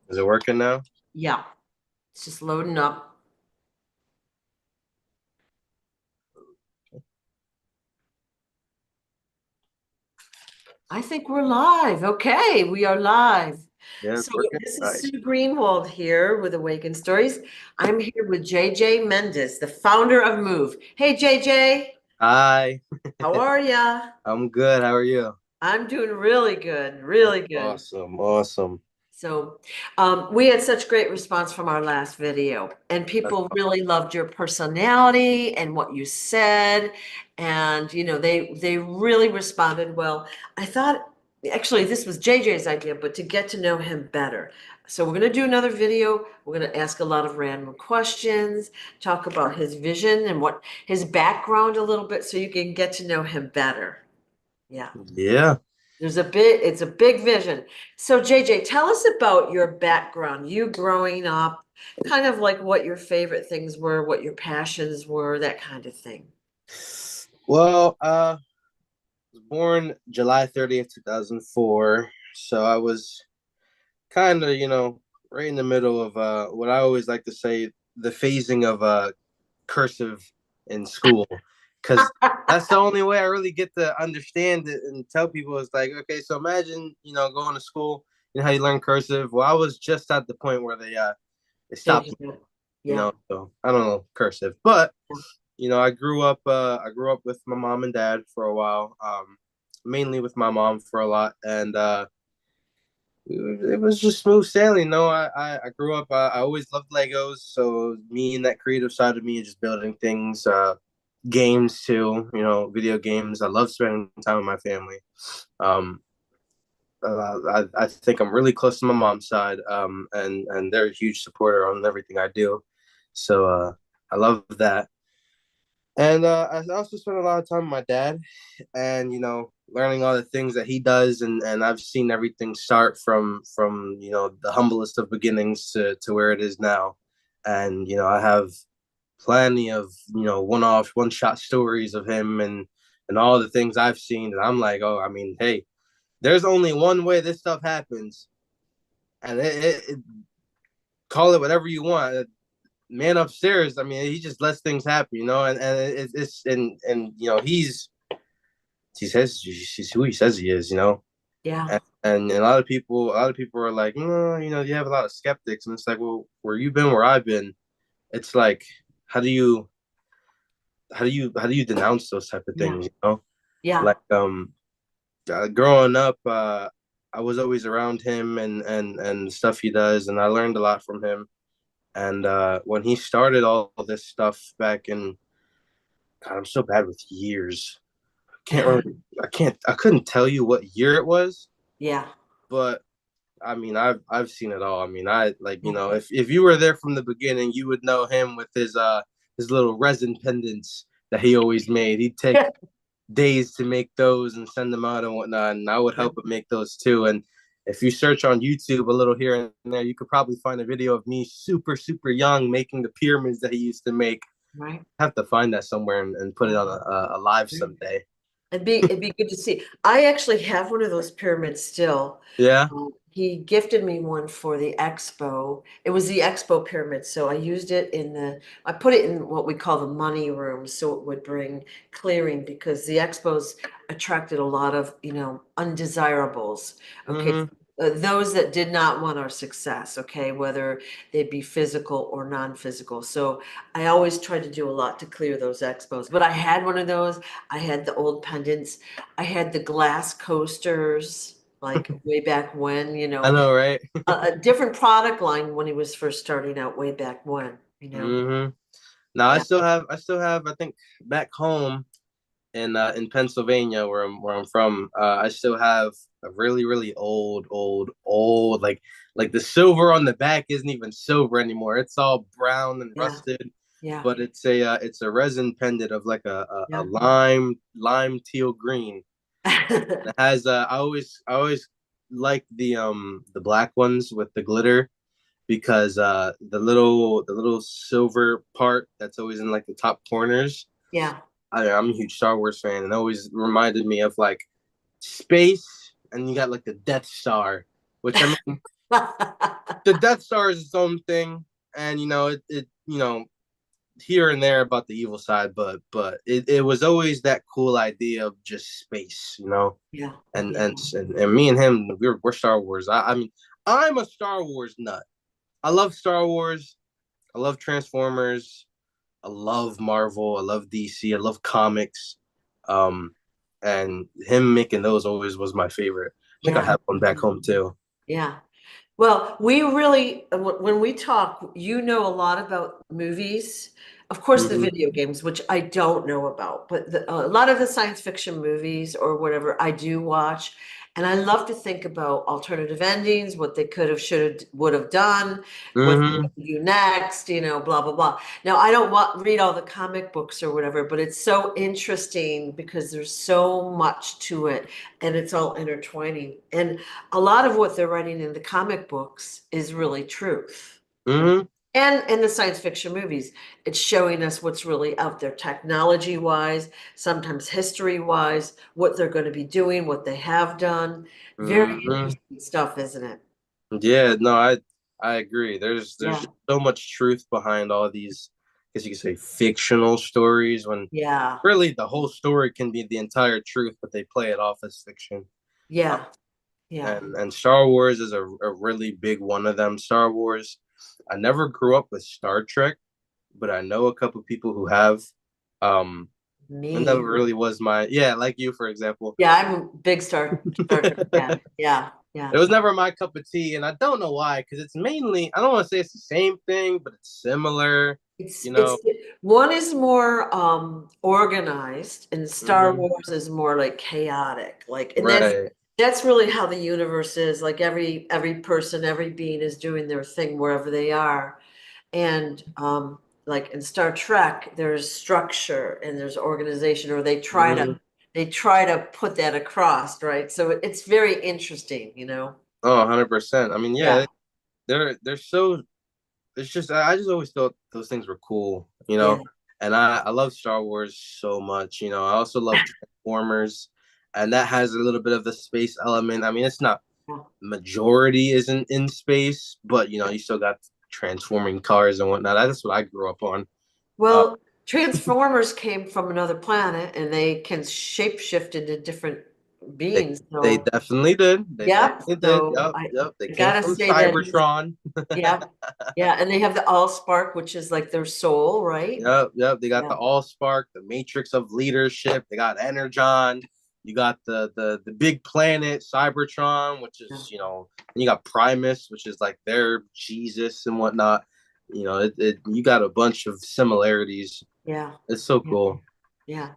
Is it working now? Yeah, it's just loading up. I think we're live. Okay, we are live. Yeah, So it's working. this is Nice. Sue Greenwald here with Awaken Stories. I'm here with JJ Mendez, the founder of MOVE. Hey, JJ, Hi, how are ya? I'm good. How are you? I'm doing really good, really good. Awesome, awesome. So, we had such great response from our last video, and That's people awesome. really loved your personality and what you said, and they really responded well. I thought actually this was JJ's idea, but to get to know him better. So we're going to do another video. We're going to ask a lot of random questions, talk about his vision and what his background a little bit, so you can get to know him better. Yeah. Yeah. It's a big vision. So JJ, tell us about your background, you growing up, kind of like what your favorite things were, what your passions were, that kind of thing. Well, was born July 30th, 2004. So I was kind of, right in the middle of what I always like to say, the phasing of cursive in school, because that's the only way I really get to understand it and tell people. It's like, okay, so imagine, going to school, how you learn cursive. Well, I was just at the point where they Did stopped, you? Yeah. so I don't know cursive, but I grew up with my mom and dad for a while, mainly with my mom for a lot, and it was just smooth sailing. I grew up. I always loved Legos, so me and that creative side of me, just building things, games too. Video games. I love spending time with my family. Um, I think I'm really close to my mom's side, and they're a huge supporter on everything I do. So I love that. And I also spent a lot of time with my dad, and learning all the things that he does, and I've seen everything start from the humblest of beginnings to where it is now. And I have plenty of one shot stories of him, and all the things I've seen, and I'm like, oh, I mean, hey, there's only one way this stuff happens, and call it whatever you want. Man upstairs, I mean, he just lets things happen, and it's and he says he's who he says he is, Yeah. and a lot of people are like, no, you have a lot of skeptics, and it's like, well, where you've been, where I've been, it's like, how do you how do you denounce those type of Yeah. things, Yeah. like growing up, I was always around him and the stuff he does, and I learned a lot from him. And when he started all this stuff back in, God, I'm so bad with years. Can't Yeah. really, I couldn't tell you what year it was, Yeah. but I mean, I've seen it all. I mean, I like, Yeah. if you were there from the beginning, you would know him with his little resin pendants that he always made. He'd take days to make those and send them out and whatnot, and I would help him make those too. And if you search on YouTube a little here and there, you could probably find a video of me super, super young making the pyramids that he used to make. Right. I have to find that somewhere and put it on a live Yeah. someday. It'd be good to see. I actually have one of those pyramids still. Yeah. He gifted me one for the expo. It was the expo pyramid, so I used it I put it in what we call the money room, so it would bring clearing because the expos attracted a lot of, undesirables. Okay, Mm-hmm. those that did not want our success, okay, whether they be physical or non-physical. So I always try to do a lot to clear those expos. But I had one of those. I had the old pendants. I had the glass coasters, like way back when, I know, right? a different product line when he was first starting out way back when. Mm-hmm. Now Yeah. I still have, I think back home in Pennsylvania where I'm from, I still have a really, really old, like the silver on the back isn't even silver anymore. It's all brown and Yeah. rusted, Yeah. but it's a resin pendant of like a Yeah. lime teal green. It has I always like the black ones with the glitter, because the little silver part that's always in like the top corners. Yeah. I'm a huge Star Wars fan, and it always reminded me of like space, and you got like the Death Star, which I mean, the Death Star is its own thing, and here and there about the evil side, but it was always that cool idea of just space, Yeah, and yeah, and and me and him, we're Star Wars. I mean, I'm a Star Wars nut. I love Star Wars. I love Transformers. I love Marvel. I love DC. I love comics. Um, and him making those always was my favorite. I think I yeah, have one back home too. yeah. Well, we really, when we talk, you know a lot about movies. Of course, the Mm-hmm. video games, which I don't know about, but a lot of the science fiction movies or whatever I do watch. And I love to think about alternative endings, what they could have, should have, would have done, what they Mm-hmm. would do next, blah, blah, blah. Now, I don't read all the comic books or whatever, but it's so interesting because there's so much to it and it's all intertwining. And a lot of what they're writing in the comic books is really truth. Mm-hmm. And in the science fiction movies, it's showing us what's really out there, technology wise, sometimes history wise, what they're going to be doing, what they have done. Very Mm-hmm. interesting stuff, isn't it? Yeah, no, I agree. There's Yeah. just so much truth behind all these, I guess you could say, fictional stories when Yeah. really the whole story can be the entire truth, but they play it off as fiction. Uh, Yeah. Yeah. and Star Wars is a really big one of them. Star Wars. I never grew up with Star Trek, but I know a couple people who have. Um, it never Me. really was my, yeah, like you, for example. Yeah, I'm a big Star Trek fan. Yeah. Yeah. It was never my cup of tea, and I don't know why, because it's mainly, I don't want to say it's the same thing, but it's similar, It's you it's know. one is more organized and Star Hmm. Wars is more like chaotic. Like and Right. that's really how the universe is. Like every person, every being is doing their thing wherever they are. And like in Star Trek, there's structure and there's organization, or Hmm. they try to put that across, right? So it's very interesting. Oh, 100%. I mean, Yeah, yeah, they're so, it's just, I just always thought those things were cool, yeah. and I love Star Wars so much, I also love Transformers, and that has a little bit of the space element. I mean, it's not, Yeah. majority isn't in space, but you still got transforming cars and whatnot. That's what I grew up on. Uh, Well, Transformers came from another planet and they can shapeshift into different they beings. they So, definitely did. They yep. definitely did. So Yep, yep. They I came gotta from say that Cybertron. yeah, yeah. And they have the Allspark, which is like their soul, right? Yep, yep. They got Yeah. the Allspark, the Matrix of Leadership. They got Energon. You got the big planet Cybertron, which Yeah. is and you got Primus, which is like their Jesus and whatnot. You got a bunch of similarities. Yeah. It's so Yeah. cool. Yeah.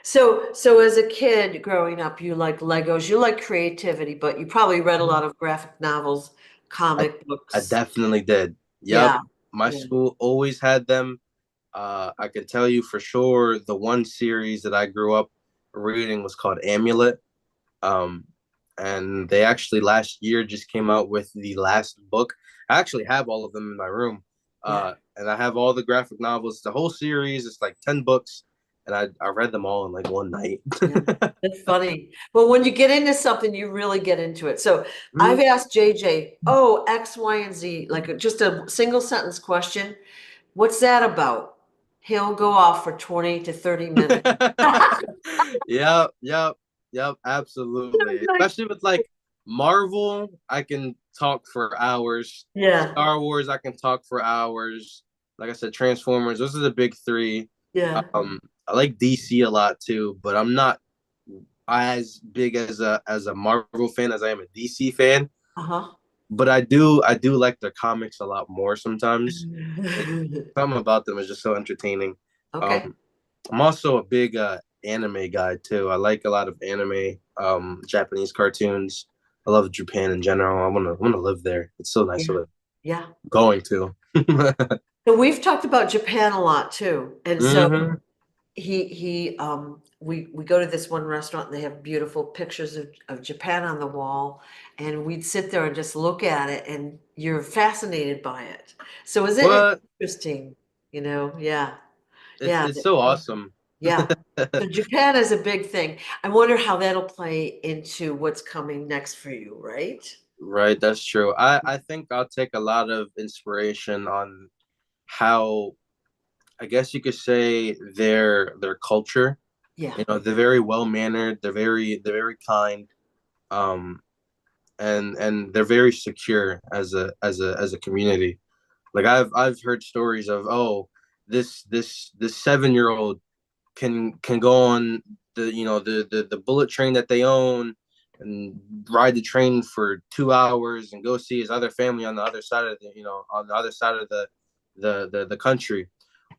So as a kid growing up, you like Legos, you like creativity, but you probably read a lot of graphic novels, I comic I books. definitely did. Yep. Yeah. My Yeah. school always had them. I can tell you for sure the one series that I grew up reading was called Amulet. Um, and they actually last year just came out with the last book. I actually have all of them in my room. Yeah. And I have all the graphic novels, the whole series. It's like 10 books, and I read them all in like one night. Yeah, that's funny. Well, when you get into something, you really get into it. So I've Mhm. asked JJ, oh, X, Y, and Z, like just a single sentence question. What's that about? He'll go off for 20 to 30 minutes. Yep, yep, yep, absolutely. Like, Especially with like Marvel, I can talk for hours. yeah, Star Wars, I can talk for hours. Like I said, Transformers, those are the big three. yeah, I like DC a lot too, but I'm not as big as a Marvel fan as I am a DC fan. uh-huh. But I do like their comics a lot more sometimes. It, something about them is just so entertaining. Okay. Um, I'm also a big anime guy too. I like a lot of anime, Japanese cartoons. I love Japan in general. I wanna live there. It's so nice to Yeah. live. Yeah. Going to. So we've talked about Japan a lot too. And so Hmm. we go to this one restaurant and they have beautiful pictures of Japan on the wall, and we'd sit there and just look at it and you're fascinated by it. So isn't it What? interesting? Yeah, It's yeah, it's so awesome. yeah. So Japan is a big thing. I wonder how that'll play into what's coming next for you, right? Right, that's true. I think I'll take a lot of inspiration on how, I guess you could say, their culture. Yeah, You know, they're very well mannered. They're very kind. Um, and they're very secure as a community. Like I've heard stories of, oh, this 7-year old can go on the bullet train that they own and ride the train for 2 hours and go see his other family on the other side of the country.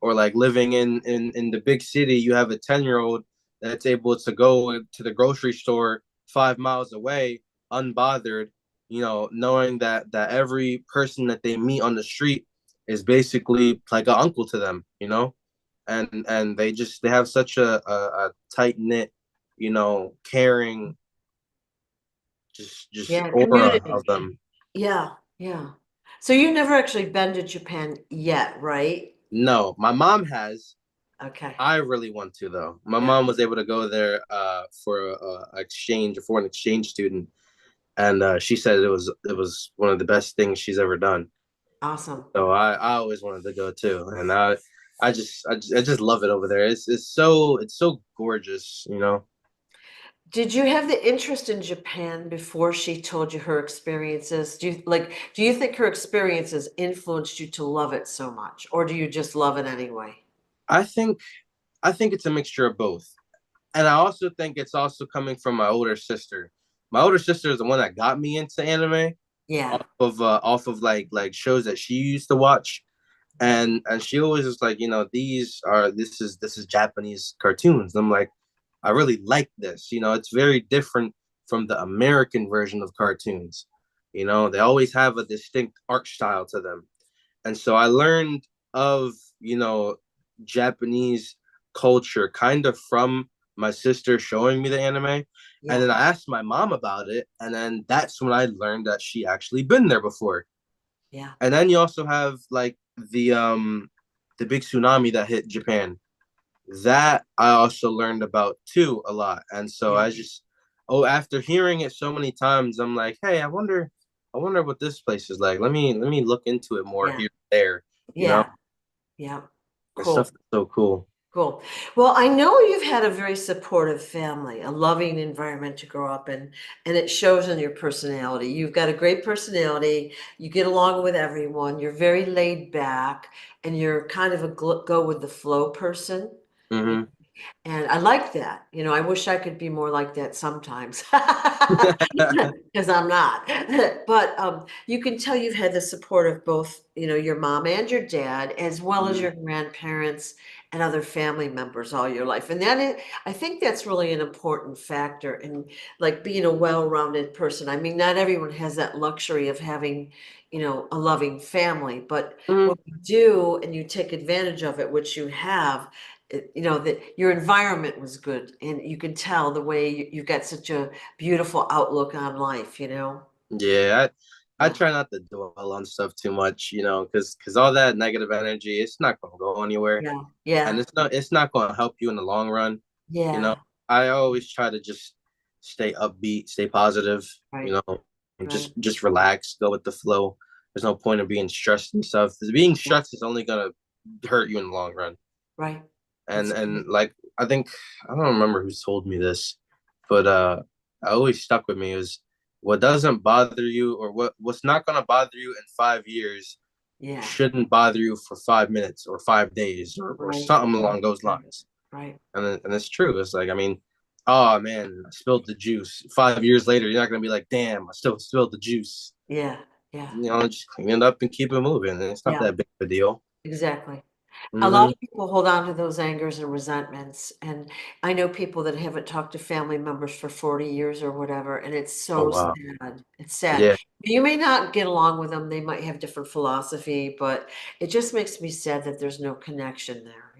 Or like living in the big city, you have a 10-year old that's able to go to the grocery store 5 miles away unbothered, knowing that every person that they meet on the street is basically like an uncle to them, and they have such a tight knit, caring, just yeah, aura community. of them. Yeah, yeah. So you've never actually been to Japan yet, right? No, my mom has. Okay. I really want to though. My Yeah. mom was able to go there for a foreign exchange student, and she said it was one of the best things she's ever done. Awesome. So I always wanted to go too, and I just love it over there. It's so gorgeous. Did you have the interest in Japan before she told you her experiences? Do you think her experiences influenced you to love it so much, or do you just love it anyway? I think I think it's a mixture of both. And I also think it's also coming from my older sister. My older sister is the one that got me into anime Yeah. off of like shows that she used to watch. And she always was like, this is Japanese cartoons. I'm like, I really like this. It's very different from the American version of cartoons. They always have a distinct art style to them. And so I learned of, Japanese culture kind of from my sister showing me the anime. And Yeah. then I asked my mom about it. And then that's when I learned that she actually been there before. Yeah. And then you also have like the big tsunami that hit Japan. That I also learned about too a lot. And so Yeah. after hearing it so many times, I'm like, hey, I wonder what this place is like. Let me look into it more Yeah. here and there, you know, Yeah. Yeah. and stuff Cool. is so cool. Cool. Well, I know you've had a very supportive family, a loving environment to grow up in, and it shows in your personality. You've got a great personality. You get along with everyone. You're very laid back, and you're kind of a go with the flow person. Hmm. And I like that. I wish I could be more like that sometimes because I'm not. But you can tell you've had the support of both, your mom and your dad, as well as Hmm. your grandparents and other family members all your life. And I think that's really an important factor in like being a well-rounded person. I mean, not everyone has that luxury of having, a loving family, but Hmm. when you do and you take advantage of it, which you have, that your environment was good and you can tell the way you've got such a beautiful outlook on life. Yeah, I Yeah, try not to dwell on stuff too much, because all that negative energy, it's not gonna go anywhere, yeah, and yeah, it's not gonna help you in the long run. You know, yeah, I always try to just stay upbeat, stay positive, right, you know, and right, just relax, go with the flow. There's no point of being stressed and stuff. 'Cause being yeah, stressed is only gonna hurt you in the long run. right. And That's and like I think I don't remember who told me this, but I always stuck with me is what doesn't bother you or what's not gonna bother you in 5 years yeah, shouldn't bother you for 5 minutes or 5 days or right, something along those right, lines. right. And it's true. It's like, I mean, oh man, I spilled the juice. 5 years later, you're not gonna be like, damn, I still spilled the juice. Yeah, yeah, Just clean it up and keep it moving. And it's not yeah, that big of a deal. exactly. A lot Hmm. of people hold on to those angers and resentments, and I know people that haven't talked to family members for 40 years or whatever, and it's Oh so wow. sad. It's sad. Yeah. You may not get along with them, they might have different philosophy, but it just makes me sad that there's no connection there.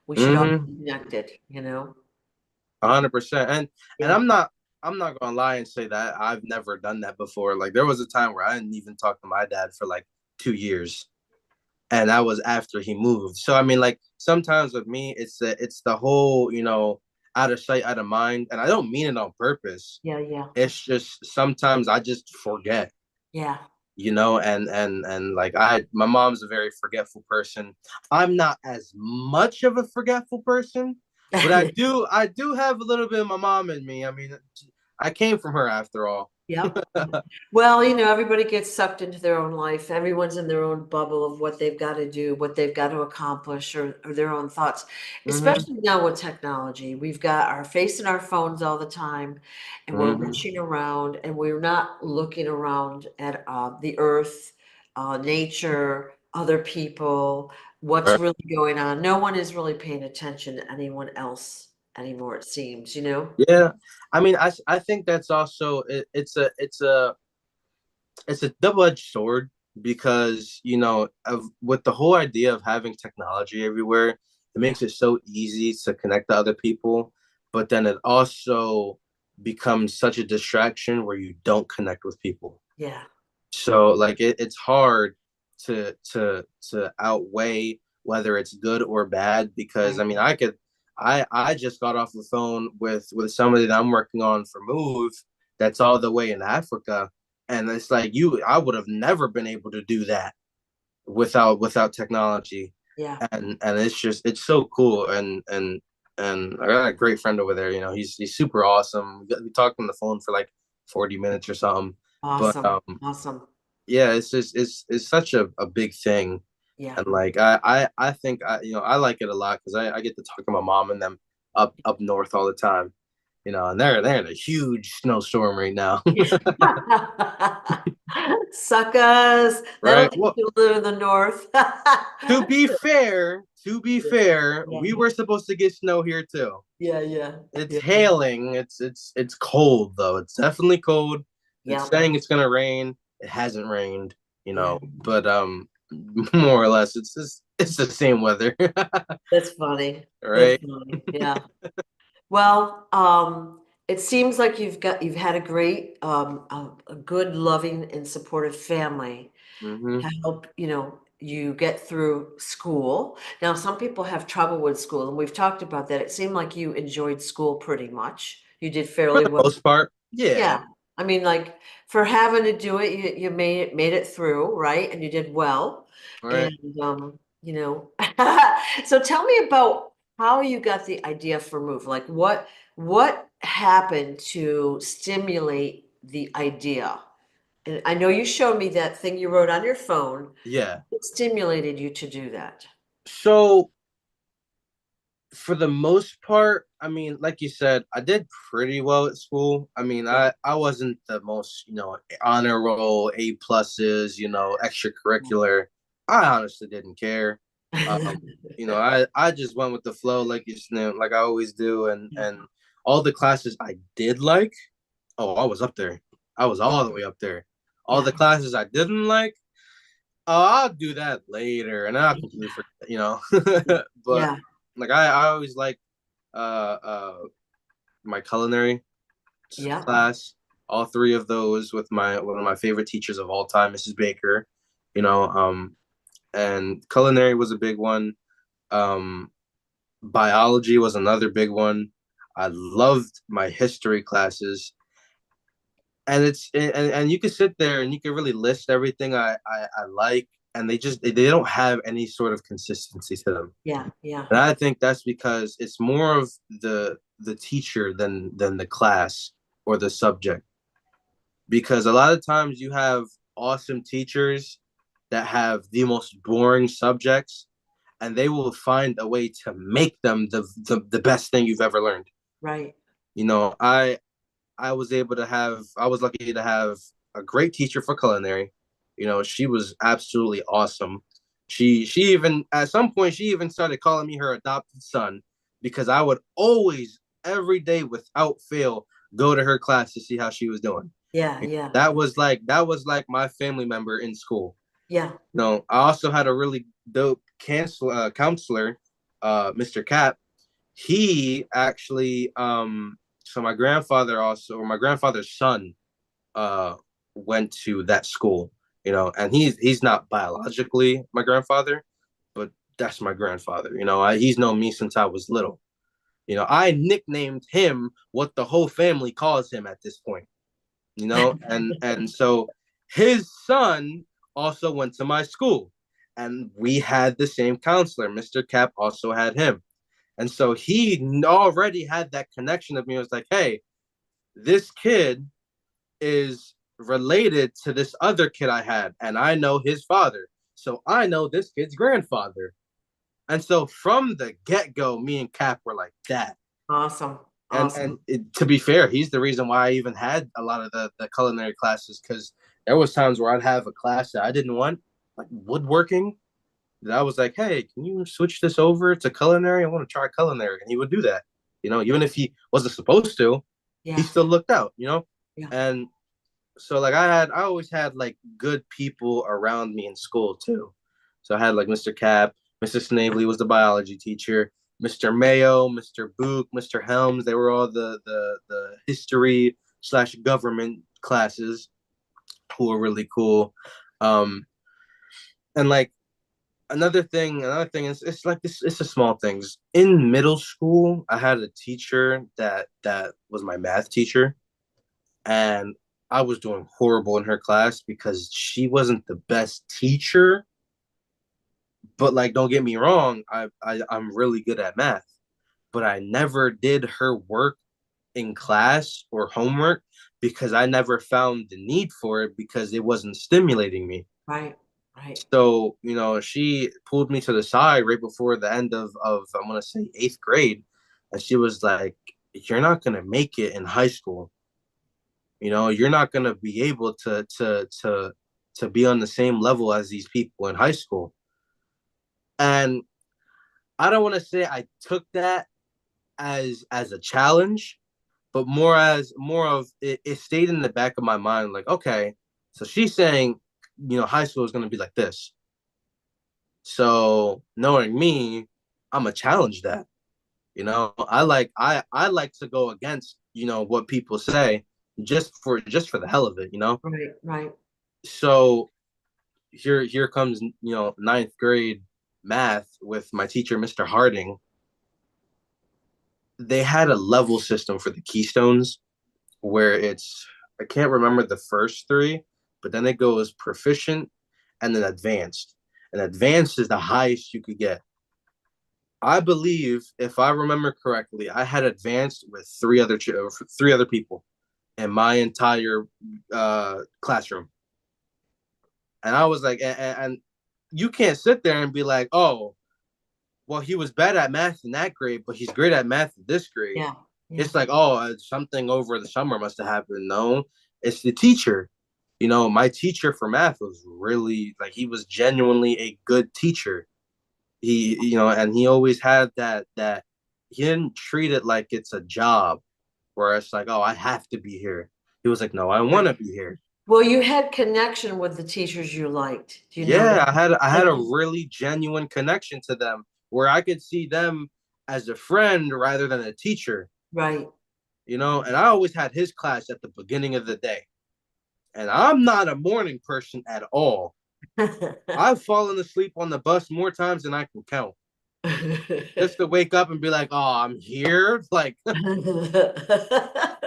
We should all Hmm. be connected. 100%. And Yeah, I'm not gonna lie and say that I've never done that before. Like there was a time where I didn't even talk to my dad for like 2 years, and that was after he moved. So I mean, like sometimes with me, it's the whole, out of sight, out of mind. And I don't mean it on purpose. Yeah, yeah, It's just sometimes I just forget, yeah. and like my mom's a very forgetful person. I'm not as much of a forgetful person, but I do have a little bit of my mom in me. I mean, I came from her after all. Yep. Well, everybody gets sucked into their own life. Everyone's in their own bubble of what they've got to do, what they've got to accomplish, or their own thoughts. Hmm. Especially now with technology. We've got our face in our phones all the time, and we're Hmm. reaching around, and we're not looking around at the earth, nature, other people, what's Right. really going on. No one is really paying attention to anyone else anymore, it seems, Yeah, I mean, I think that's also it's a double-edged sword because with the whole idea of having technology everywhere, it Yeah, makes it so easy to connect to other people, but then it also becomes such a distraction where you don't connect with people. yeah, So like it's hard to outweigh whether it's good or bad because I right. mean I just got off the phone with somebody that I'm working on for Move that's all the way in Africa, and it's like I would have never been able to do that without technology. Yeah. And it's so cool, and I got a great friend over there. He's super awesome. We talked on the phone for like 40 minutes or something. But Awesome. Awesome. yeah, it's such a big thing. Yeah. And like I think I like it a lot because I get to talk to my mom and them up north all the time. And they're in a huge snowstorm right now. Suckers. That'll Right. teach Well, you to live in the north. to be fair, Yeah. we were supposed to get snow here too. Yeah, yeah, It's yeah, hailing. It's cold though. It's definitely cold. It's yeah, saying it's gonna rain. It hasn't rained, yeah. but more or less it's the same weather. That's funny. That's Right? funny. Yeah. Well, it seems like you've had a great, a good, loving, and supportive family Hmm. to help, you get through school. Now, some people have trouble with school, and we've talked about that. It seemed like you enjoyed school pretty much. You did For fairly the well. most part, yeah. Yeah. I mean, like for having to do it, you made it through, right? And you did well. Right. And so tell me about how you got the idea for Move. Like what happened to stimulate the idea? And I know you showed me that thing you wrote on your phone. Yeah. What stimulated you to do that? So for the most part, I mean, like you said, I did pretty well at school. I mean, Yeah. I wasn't the most, honor roll, A pluses, extracurricular. I honestly didn't care. Um, I just went with the flow, like I always do, Yeah. and all the classes I did like, oh, I was up there. I was Yeah. all the way up there. All Yeah. the classes I didn't like, oh, I'll do that later, and I'll completely forget. But Yeah. like I always like uh uh my culinary Yeah. class, all three of those with my one of my favorite teachers of all time, Mrs. Baker. You know, and culinary was a big one. Um, Biology was another big one. I loved my history classes, and you could sit there and you could really list everything I like, and they don't have any sort of consistency to them. Yeah. Yeah. And I think that's because it's more of the teacher than the class or the subject. Because a lot of times you have awesome teachers that have the most boring subjects, and they will find a way to make them the best thing you've ever learned. Right. You know, I was lucky to have a great teacher for culinary. She was absolutely awesome. She even at some point she even started calling me her adopted son because I would always every day without fail go to her class to see how she was doing. Yeah. Yeah. That was like my family member in school. Yeah. I also had a really dope counselor, Mr. Cap. He actually so my grandfather's son uh went to that school, and he's not biologically my grandfather, but that's my grandfather. He's known me since I was little, I nicknamed him what the whole family calls him at this point. And so his son also went to my school, and we had the same counselor. Mr. Cap also had him. And so he already had that connection of me. It was like, hey, this kid is related to this other kid I had, and I know his father. So I know this kid's grandfather. And so from the get go, me and Cap were like that. Awesome. And Awesome. to be fair, he's the reason why I even had a lot of the culinary classes, because there was times where I'd have a class that I didn't want, like woodworking, that I was like, hey, can you switch this over to culinary? I want to try culinary. And he would do that. Even if he wasn't supposed to, he Yeah. still looked out, Yeah. And so like I always had like good people around me in school too. So I had like Mr. Cap, Mr. Snavely was the biology teacher, Mr. Mayo, Mr. Book, Mr. Helms. They were all the history slash government classes who were really cool. And like another thing is it's like this. It's the small things. In middle school, I had a teacher that was my math teacher, and I was doing horrible in her class because she wasn't the best teacher. But like, don't get me wrong, I'm really good at math, but I never did her work in class or homework because I never found the need for it because it wasn't stimulating me. Right. Right. So, she pulled me to the side right before the end of I'm gonna say eighth grade, and she was like, "You're not gonna make it in high school. You're not gonna be able to be on the same level as these people in high school." And I don't want to say I took that as a challenge, but more of it stayed in the back of my mind, like, okay, so she's saying, high school is gonna be like this. So knowing me, I'm gonna challenge that. I like to go against, what people say just for the hell of it. Right. Right. So here comes, ninth grade math with my teacher, Mr. Harding. They had a level system for the keystones where I can't remember the first three, but then it goes proficient and then advanced. And advanced is the highest you could get. I believe, if I remember correctly, I had advanced with three other people in my entire classroom, and I was like, and you can't sit there and be like, oh, well, he was bad at math in that grade, but he's great at math in this grade. Yeah. Yeah. It's like, oh, something over the summer must have happened. No, it's the teacher. My teacher for math was really like, he was genuinely a good teacher. And he always had that he didn't treat it like it's a job where it's like, oh, I have to be here. He was like, no, I want to be here. Well, you had connection with the teachers you liked. Do you know Yeah, that? I had a really genuine connection to them where I could see them as a friend rather than a teacher. Right. And I always had his class at the beginning of the day. And I'm not a morning person at all. I've fallen asleep on the bus more times than I can count. Just to wake up and be like, oh, I'm here. Like, so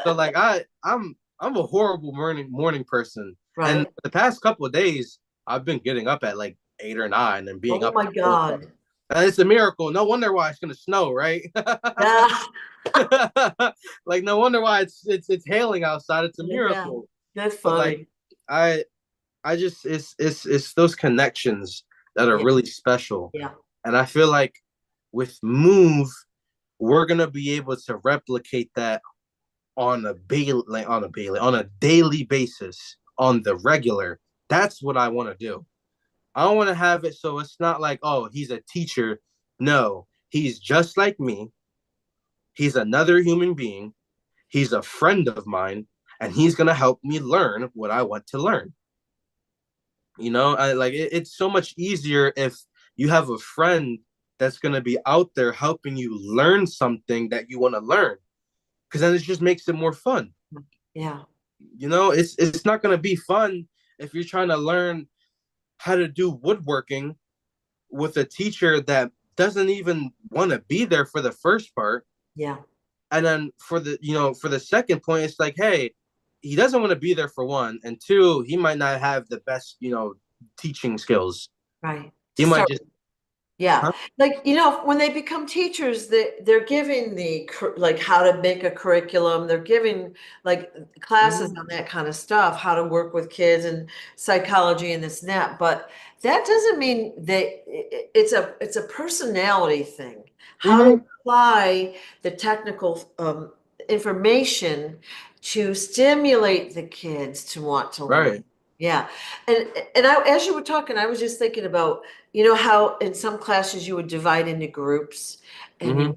like I'm a horrible morning person. And Right. the past couple of days, I've been getting up at like 8 or 9 and being Oh up my the whole time. God. And it's a miracle. No wonder why it's gonna snow, right? Yeah. Like, no wonder why it's hailing outside. It's a Yeah. miracle. That's But like, funny. I I just it's those connections that are Yeah. really special. Yeah. And I feel like with Move, we're gonna be able to replicate that on a daily basis, on the regular. That's what I want to do. I don't want to have it so it's not like, oh, he's a teacher. No, he's just like me. He's another human being. He's a friend of mine, and he's gonna help me learn what I want to learn. It's so much easier if you have a friend that's gonna be out there helping you learn something that you want to learn, because then it just makes it more fun. Yeah. It's not gonna be fun if you're trying to learn how to do woodworking with a teacher that doesn't even want to be there for the first part. Yeah. And then for the for the second point, it's like, hey, he doesn't want to be there for one, and two, he might not have the best teaching skills. Right. He To might start. just Yeah, huh? like when they become teachers, they're giving like how to make a curriculum. They're giving like classes Hmm. on that kind of stuff, how to work with kids and psychology and this and that. But that doesn't mean it's a personality thing. How to Hmm. apply the technical information to stimulate the kids to want to learn. Right. Yeah, and as you were talking, I was just thinking about how in some classes you would divide into groups and Hmm.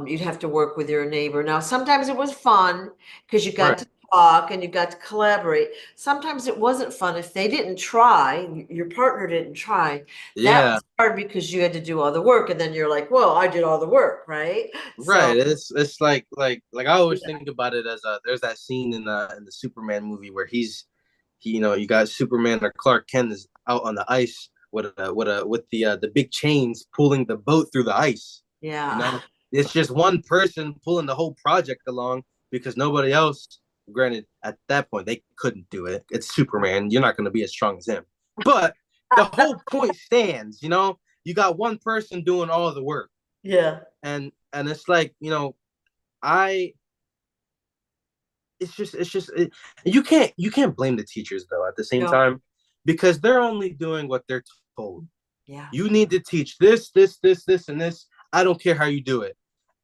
you'd have to work with your neighbor. Now, sometimes it was fun because you got Right. to talk and you got to collaborate. Sometimes it wasn't fun if they didn't try, your partner didn't try. That Yeah. was hard because you had to do all the work and then you're like, well, I did all the work, right? So, Right. It's like I always yeah, think about it as there's that scene in the Superman movie where you got Superman or Clark Kent is out on the ice with the big chains pulling the boat through the ice. You yeah, know, it's just one person pulling the whole project along because nobody else. Granted, at that point they couldn't do it. It's Superman. You're not going to be as strong as him. But the whole point stands. You got one person doing all the work, yeah, and it's like I you can't blame the teachers though at the same no, time because they're only doing what they're told. yeah, You need to teach this, and this. I don't care how you do it.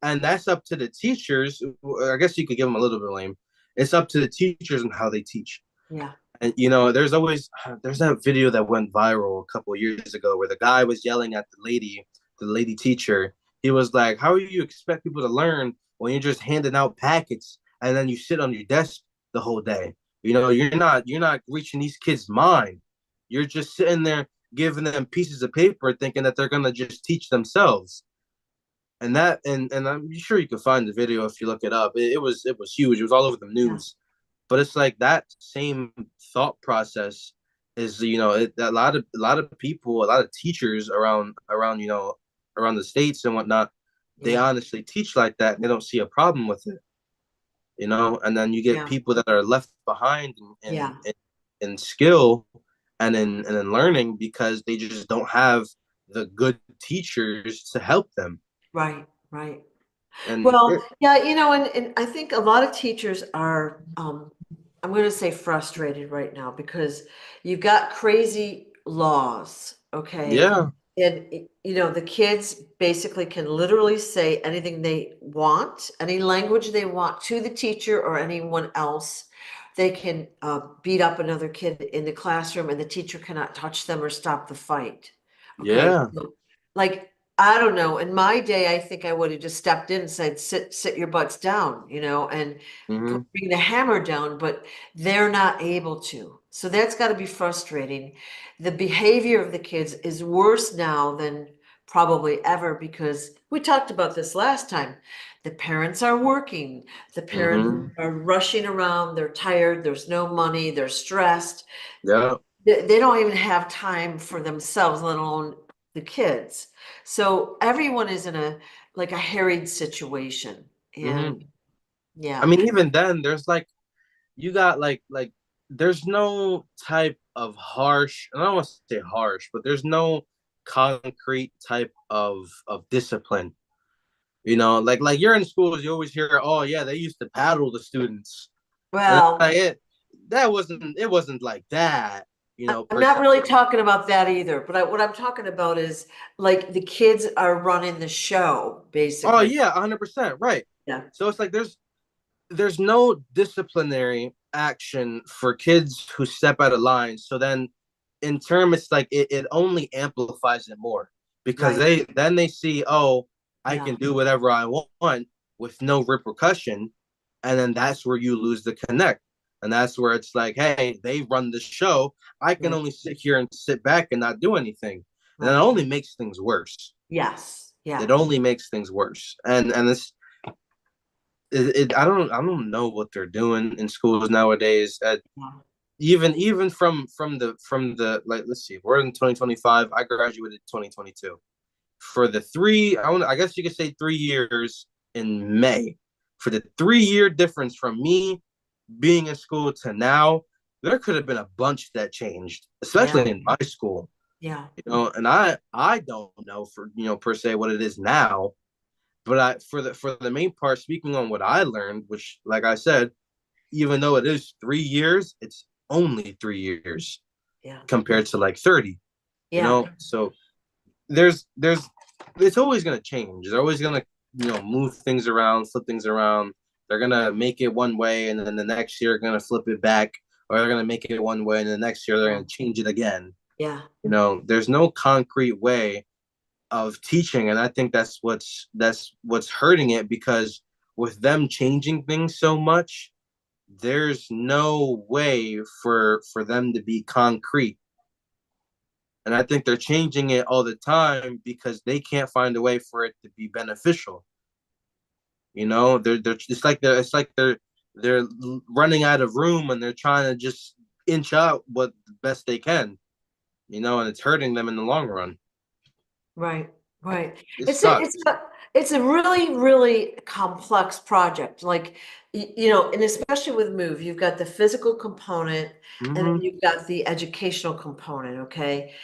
And that's up to the teachers. I guess you could give them a little bit of blame. It's up to the teachers and how they teach. yeah, And there's that video that went viral a couple of years ago where the guy was yelling at the lady teacher. He was like, "How do you expect people to learn when you're just handing out packets and then you sit on your desk the whole day? You're not reaching these kids' mind. You're just sitting there giving them pieces of paper, thinking that they're gonna just teach themselves." And I'm sure you can find the video if you look it up. It was huge. It was all over the yeah, news. But it's like that same thought process is a lot of people, a lot of teachers around the states and whatnot. They yeah, honestly teach like that, and they don't see a problem with it. And then you get yeah, people that are left behind in yeah, in, in skill and in learning because they just don't have the good teachers to help them. right, right. And Well, yeah, and I think a lot of teachers are, I'm going to say frustrated right now because you've got crazy laws, okay? yeah, And, the kids basically can literally say anything they want, any language they want to the teacher or anyone else. They can beat up another kid in the classroom and the teacher cannot touch them or stop the fight. Okay. yeah, So, like, I don't know. In my day, I think I would have just stepped in and said, sit your butts down, and hmm, bring the hammer down, but they're not able to. So that's got to be frustrating. The behavior of the kids is worse now than probably ever because we talked about this last time. The parents are working, the parents hmm, are rushing around, they're tired, there's no money, they're stressed. yeah, They don't even have time for themselves, let alone the kids. So everyone is in a harried situation. hmm. And I yeah, mean, even then, there's like you got like there's no type of harsh. I don't want to say harsh, but there's no concrete type of discipline. Like you're in schools, you always hear, "Oh yeah, they used to paddle the students," and it's well, like it wasn't like that, I'm per not se. really talking about that either, but what I'm talking about is like the kids are running the show, Oh basically. yeah, 100% right. Yeah. So it's like there's no disciplinary action for kids who step out of line. So then in term it's like it only amplifies it more because Right. they see, oh, I Yeah. can do whatever I want with no repercussion, and then that's where you lose the connect. And that's where it's like, hey, they run the show. I can Right. only sit here and sit back and not do anything. And that Right. only makes things worse. Yes. It Yeah. only makes things worse. And this I don't know what they're doing in schools nowadays. Yeah. Even from the like, let's see, we're in 2025. I graduated 2022. For the I guess you could say 3 years in May. For the 3 year difference from me being in school to now, there could have been a bunch that changed, Yeah, especially in my school. yeah, And I don't know for per se what it is now, but I for the main part, speaking on what I learned, which like I said, even though it is 3 years, it's only 3 years yeah, compared to like 30. yeah, So there's it's always gonna change. They're always gonna move things around, flip things around. They're gonna make it one way, and then the next year they're gonna flip it back, or they're gonna make it one way, and the next year they're yeah, gonna change it again. yeah. There's no concrete way of teaching, and I think that's what's hurting it, because with them changing things so much, there's no way for them to be concrete. And I think they're changing it all the time because they can't find a way for it to be beneficial. They're it's like they're running out of room, and they're trying to just inch out what the best they can, and it's hurting them in the long run. Right, right. It It's a sucks. it's a it's a really, really complex project. Like, and especially with Move, you've got the physical component and then Mm-hmm. you've got the educational component, okay?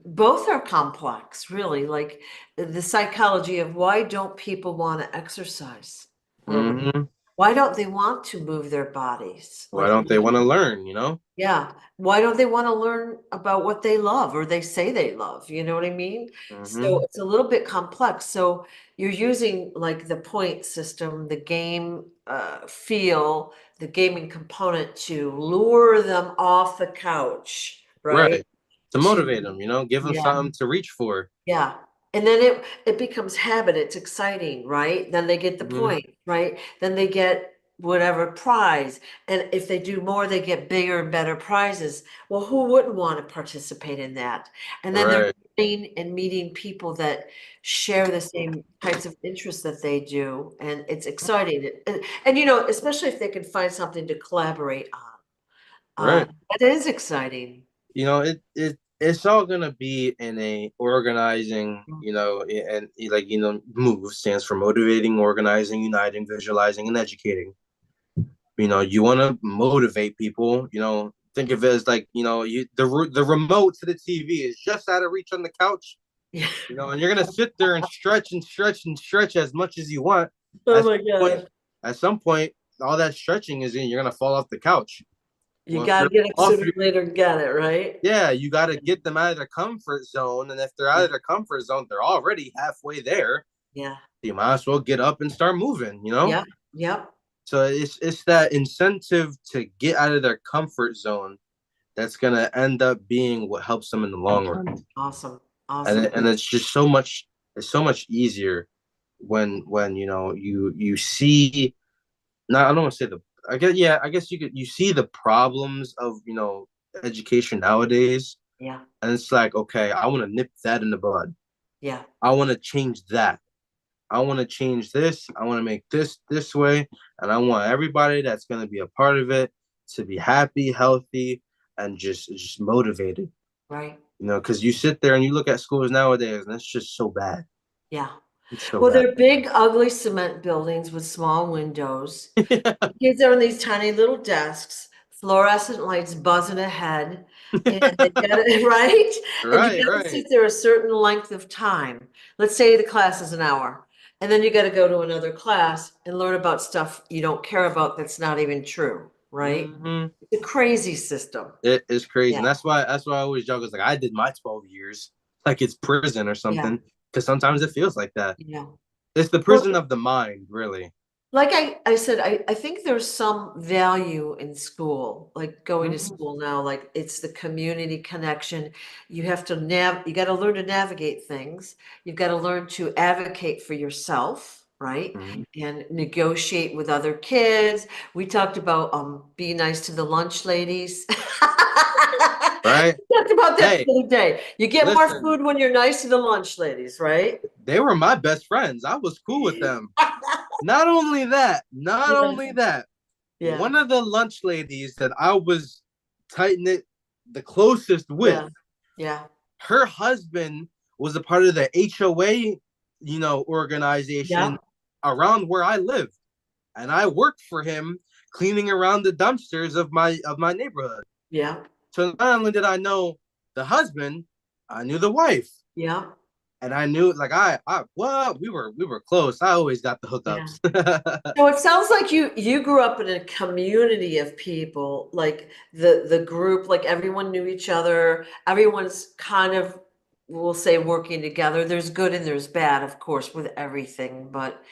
Both are complex, really. Like the psychology of why don't people want to exercise, really? Mm-hmm. Why don't they want to move their bodies? Why Like, don't they want to learn? yeah. Why don't they want to learn about what they love or they say they love? You know what I mean? So Mm-hmm. it's a little bit complex. So you're using like the point system, the game feel, the gaming component to lure them off the couch, right? Right. To To, motivate them, give them yeah. something to reach for. Yeah. And then it becomes habit. It's exciting, right? Then they get the Mm-hmm. point, right? Then they get whatever prize. And if they do more, they get bigger and better prizes. Well, who wouldn't want to participate in that? And then they're Right. meeting and meeting people that share the same types of interests that they do. And it's exciting. And especially if they can find something to collaborate on. Right. That is exciting. It's all gonna be in a organizing, and like MOVE stands for motivating, organizing, uniting, visualizing, and educating. You want to motivate people. Think of it as like the remote to the TV is just out of reach on the couch. Yeah. And you're gonna sit there and stretch and stretch and stretch as much as you want. Oh At my some point, gosh. at some point, all that stretching is in. You're gonna fall off the couch. You Well, if gotta you're get up off sooner or later and get it, right? yeah, you got to get them out of their comfort zone. And if they're out Yeah, of their comfort zone, they're already halfway there. yeah, You might as well get up and start moving. yeah, yep. So it's that incentive to get out of their comfort zone that's gonna end up being what helps them in the long run. Awesome, And awesome. and it's just it's so much easier when you see, not, I don't want to say the, I guess you see the problems of education nowadays. Yeah, And it's like, okay, I want to nip that in the bud. yeah, I want to change that. I want to change this. I want to make this way. And I want everybody that's going to be a part of it to be happy, healthy, and just motivated. right. Because you sit there and you look at schools nowadays, and it's just so bad. Yeah. It's so Well, bad. they're big, ugly cement buildings with small windows. Kids are in these tiny little desks, fluorescent lights buzzing ahead, and they got it right. And you Right, got to right. sit there a certain length of time. Let's say the class is an hour, and then you got to go to another class and learn about stuff you don't care about that's not even true, right? Hmm. It's a crazy system. It is crazy. Yeah, And that's why I always joke. It's like I did my 12 years like it's prison or yeah, something. Because sometimes it feels like that. yeah. It's the Well, prison of the mind, really. like I said, I think there's some value in school, like going to Mhm. school now, like it's the community connection. You got to learn to navigate things. You've got to learn to advocate for yourself, right? Mhm. And negotiate with other kids. We talked about be nice to the lunch ladies. Right? We talked about that Hey, the other day. You get more listen, food when you're nice to the lunch ladies, right? they were my best friends. I was cool with them. Not Yeah, only that, yeah, one of the lunch ladies that I was tight knit the closest with, yeah, yeah. her husband was a part of the HOA, Yeah, organization around where I lived, and I worked for him cleaning around the dumpsters of my neighborhood. Yeah. So not only did I know the husband, I knew the wife. Yeah. And I knew like I well, we were close. I always got the Yeah. hookups. So it sounds like you grew up in a community of people, like the group, like everyone knew each other. Everyone's kind of, we'll say, working together. There's good and there's bad, of course, with everything, but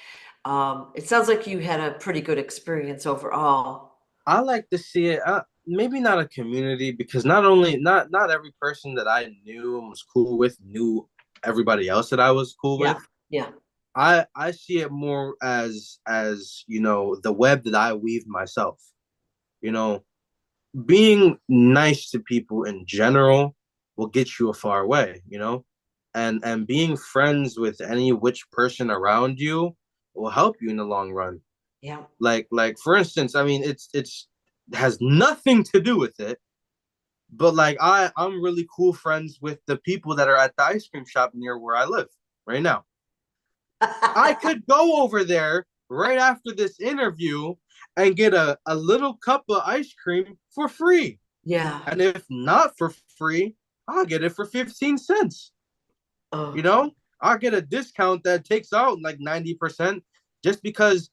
it sounds like you had a pretty good experience overall. I like to see it. Maybe not a community because not only not every person that I knew and was cool with knew everybody else that I was cool Yeah. with. Yeah. I see it more as you know the web that I weave myself. You know, being nice to people in general will get you a far way. You know, and being friends with any which person around you will help you in the long run. Yeah. Like for instance, I mean, it's has nothing to do with it, but like I'm really cool friends with the people that are at the ice cream shop near where I live right now. I could go over there right after this interview and get a little cup of ice cream for free. Yeah. And if not for free, I'll get it for 15 cents. You Oh, know, I'll get a discount that takes out like 90% just because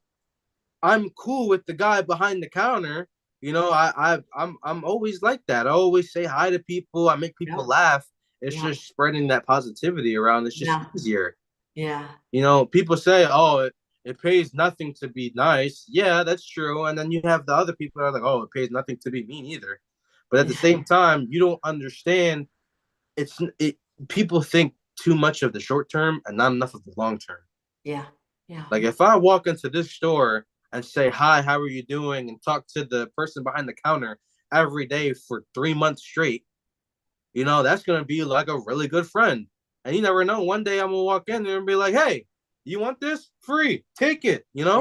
I'm cool with the guy behind the counter. You know, I'm always like that. I always say hi to people. I make yeah. people laugh. It's Yeah. just spreading that positivity around. It's just Yeah. easier. Yeah. You know, people say, "Oh, it pays nothing to be nice." Yeah, that's true. And then you have the other people that are like, "Oh, it pays nothing to be mean either." But at the Yeah. same time, you don't understand. It. People think too much of the short term and not enough of the long term. Yeah. Yeah. Like if I walk into this store and say, "Hi, how are you doing?" and talk to the person behind the counter every day for 3 months straight, you know, that's gonna be like a really good friend. And you never know. One day I'm gonna walk in there and be like, "Hey, you want this? Free. Take it." You Yeah. know,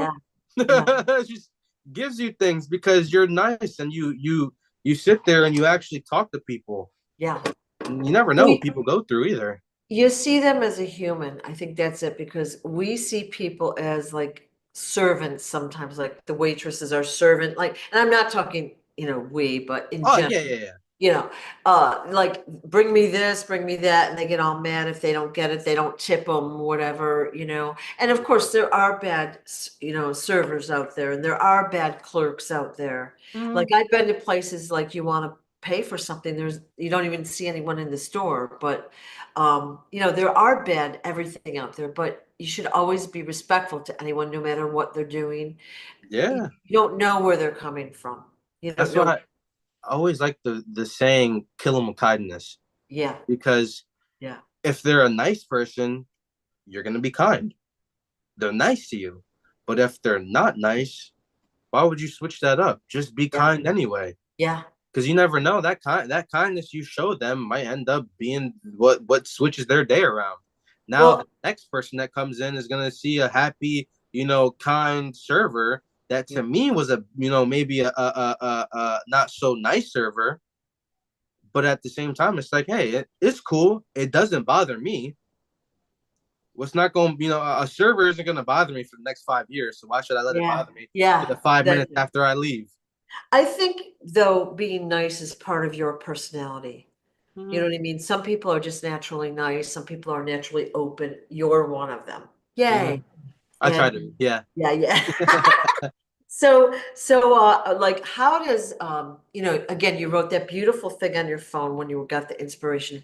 Yeah. it just gives you things because you're nice and you sit there and you actually talk to people. Yeah. And you never know what We, people go through either. you see them as a human. I think that's it because we see people as like servants sometimes, like the waitresses are servant, like, and I'm not talking, we, but in Oh general. yeah, yeah, yeah. Like bring me this, bring me that, and they get all mad if they don't get it, they don't tip them, whatever. And of course, there are bad, servers out there, and there are bad clerks out there. Like Mm, I've been to places like you want to pay for something, you don't even see anyone in the store, but there are bad everything out there, but you should always be respectful to anyone, no matter what they're doing. You yeah. you don't know where they're coming from. You don't That's know. why I always like the saying "kill them with kindness" Yeah, because yeah, if they're a nice person, you're gonna be kind. They're nice to you, but if they're not nice, why would you switch that up? Just be yeah, kind anyway, yeah, because you never know that kindness you show them might end up being what switches their day around. Now the well, next person that comes in is gonna see a happy, kind server that yeah, to me was a maybe a not so nice server, but at the same time, it's like, hey, it's cool. It doesn't bother me. What's not going, a server isn't going to bother me for the next 5 years. So why should I let it yeah, bother me for yeah, the 5 minutes that's it. after I leave? I think though being nice is part of your personality. You know Mm-hmm. what I mean? Some people are just naturally nice, some people are naturally open. You're one of them. Mm-hmm. Yay. I try And to, yeah. yeah, yeah. So, like, how does, again, you wrote that beautiful thing on your phone when you got the inspiration.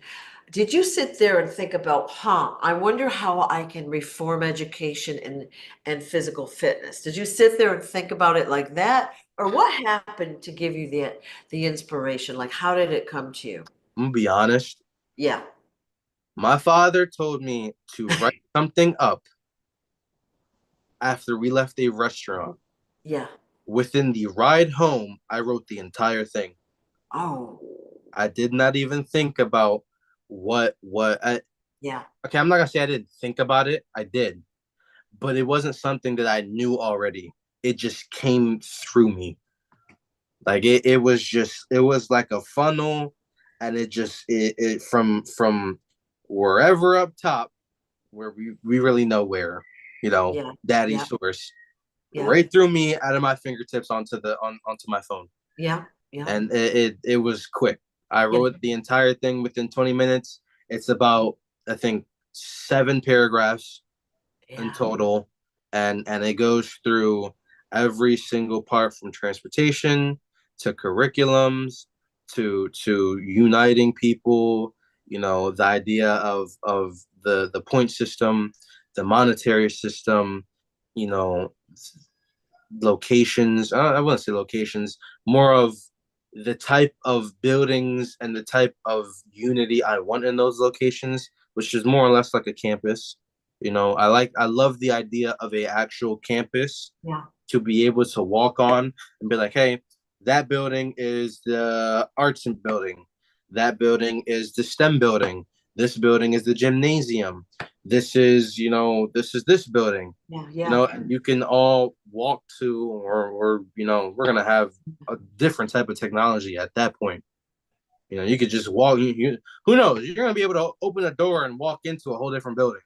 Did you sit there and think about, I wonder how I can reform education and physical fitness? Did you sit there and think about it like that? Or what happened to give you the inspiration? Like, how did it come to you? I'm going to be honest. Yeah. My father told me to write something up after we left a restaurant. Yeah. Within the ride home, I wrote the entire thing. Oh, I did not even think about yeah. okay, I'm not going to say I didn't think about it. I did, but it wasn't something that I knew already. It just came through me. Like it was like a funnel, and it from wherever up top where we really know where. Yeah. daddy Yeah. source Yeah. right through me out of my fingertips onto my phone. Yeah. Yeah. And it was quick. I Yeah. wrote the entire thing within 20 minutes. It's about, I think, 7 paragraphs in Yeah. total, and it goes through every single part from transportation to curriculums to uniting people. The idea of the point system, the monetary system, you know, locations. I wouldn't say locations, more of the type of buildings and the type of unity I want in those locations, which is more or less like a campus. I love the idea of a actual campus Yeah. to be able to walk on and be like, hey, that building is the arts building. That building is the STEM building. This building is the gymnasium. This is this building. Yeah. Yeah. And you can all walk to, or we're gonna have a different type of technology at that point. You could just walk. Who knows? You're gonna be able to open a door and walk into a whole different building.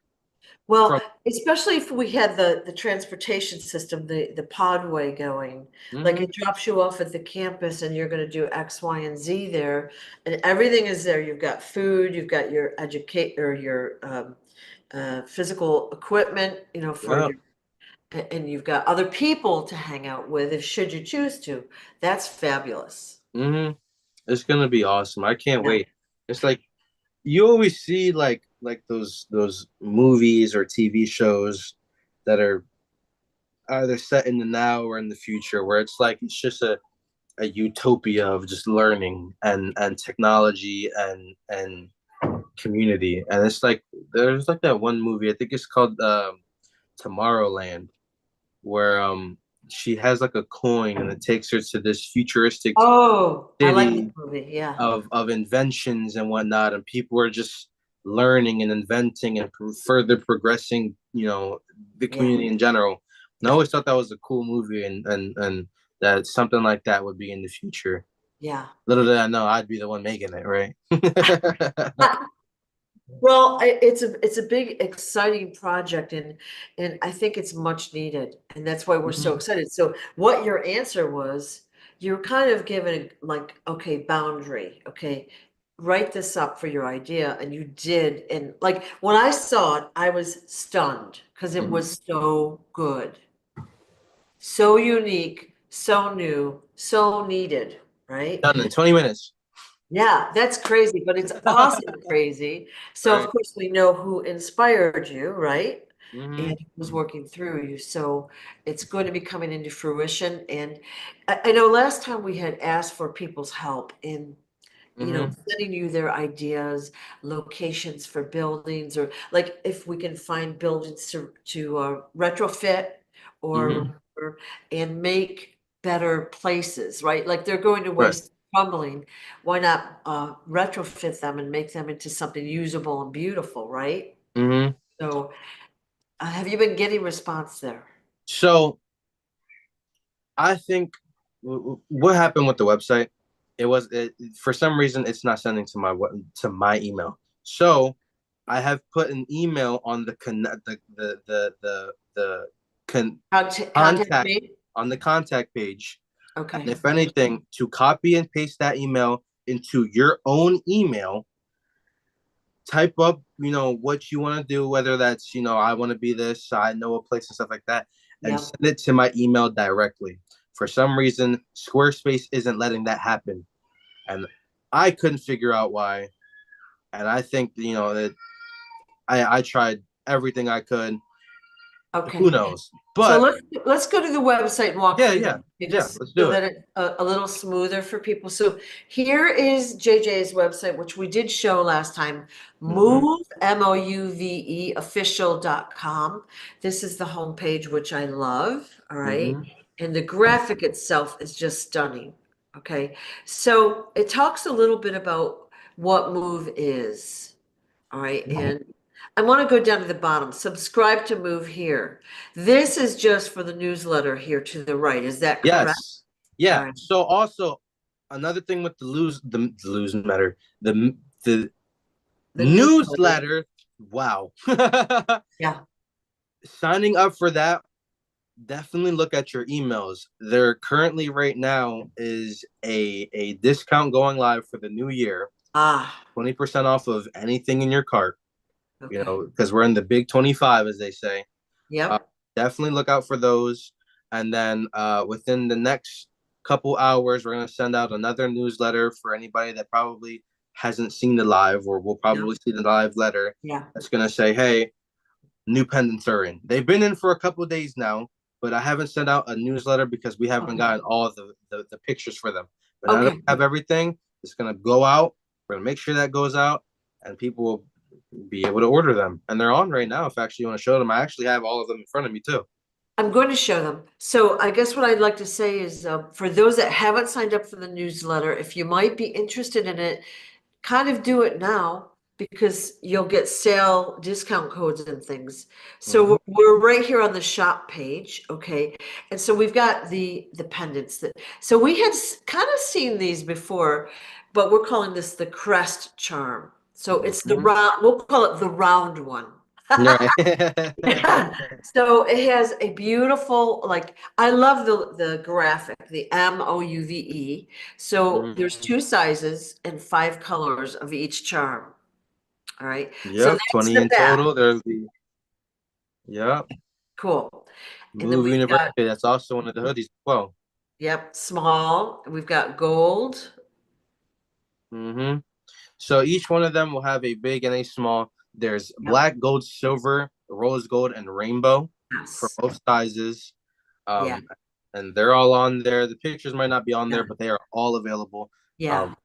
Well, From especially if we had the transportation system, the podway going, like mm-hmm. it drops you off at the campus and you're going to do X, Y, and Z there, and everything is there. You've got food, you've got your educate or your physical equipment, for Yeah. your, and you've got other people to hang out with if should you choose to. That's fabulous. Mm-hmm. It's gonna be awesome. I can't Yeah. wait. It's like you always see like those movies or TV shows that are either set in the now or in the future, where it's just a utopia of just learning and technology and community. And it's like there's like that one movie, I think it's called Tomorrowland, where she has like a coin and it takes her to this futuristic Oh, I like this city movie. Yeah. of inventions and whatnot, and people are just learning and inventing and further progressing, the Yeah. community in general. And I always thought that was a cool movie, and that something like that would be in the future. Yeah. Little did I know I'd be the one making it, right? Well, it's a big, exciting project, and I think it's much needed, and that's why we're so Mhm. excited. So, what your answer was, you're kind of given like, okay, boundary, okay, write this up for your idea, and you did, and like when I saw it, I was stunned because it Mhm. was so good, so unique, so new, so needed, right? Done in 20 minutes. Yeah, that's crazy, but it's awesome crazy. So of Right. course we know who inspired you, right? Hmm. And who's working through you. So it's going to be coming into fruition. And I know last time we had asked for people's help in, Hmm. sending you their ideas, locations for buildings, or like if we can find buildings to retrofit Hmm. or and make better places, right? Like they're going to Right. waste crumbling. Why not retrofit them and make them into something usable and beautiful, right? Hmm. So have you been getting response there? So I think what happened with the website, for some reason it's not sending to my email. So I have put an email on the Contact contact me? on the contact page. And Okay. if anything, to copy and paste that email into your own email, type up, what you want to do, whether that's, I want to be this, I know a place and stuff like that, and Yeah. send it to my email directly. For some reason, Squarespace isn't letting that happen. And I couldn't figure out why. And I think, that I tried everything I could. Who Okay. knows? So But let's go to the website and walk yeah, through yeah, that, okay, yeah, just let's so do it. that it's a little smoother for people. So here is JJ's website, which we did show last time, Mm-hmm. move, MOUVE, official.com. This is the homepage, which I love, all right? Mm-hmm. And the graphic itself is just stunning, okay? So it talks a little bit about what Move is, all right? And I want to go down to the bottom, subscribe to Move here. This is just for the newsletter here to the right. Is that correct? Yes. All Yeah. right. So also another thing with the lose matter, the The newsletter. newsletter. Wow. Yeah. signing up for that, definitely look at your emails. There currently right now is a discount going live for the new year. Ah, 20% off of anything in your cart, okay. because we're in the big 25, as they say. Uh, Yep. Definitely look out for those. And then within the next couple hours, we're going to send out another newsletter for anybody that probably hasn't seen the live, or will Yep. probably see the live letter. Yeah. That's going to say, hey, new pendants are in. They've been in for a couple of days now, but I haven't sent out a newsletter because we haven't Okay. gotten all the pictures for them. But now that Okay. we have everything, it's going to go out. We're going to make sure that goes out, and people will be able to order them. And they're on right now. If actually you want to show them, I actually have all of them in front of me too. I'm going to show them. So I guess what I'd like to say is, for those that haven't signed up for the newsletter, if you might be interested in it, kind of do it now because you'll get sale discount codes and things. So Mm-hmm. we're right here on the shop page, okay? And so we've got the pendants that, so we had kind of seen these before, but we're calling this the crest charm. So it's the Mm-hmm. round, we'll call it the round one. Right. Yeah. So it has a beautiful, like, I love the graphic, the MOUVE. So Mhm. there's two sizes and 5 colors of each charm. All right. So Yep, that's 20 the in back. total. There's the, yep, Cool. And then Move we've got, University. That's also one of the hoodies as well. yep, small. We've got gold. Hmm. So each one of them will have a big and a small. There's Yep. black, gold, silver, rose gold, and rainbow for Yes. both sizes. Yeah. Um, and they're all on there. The pictures might not be on Yeah. there, but they are all available. Yeah. Um,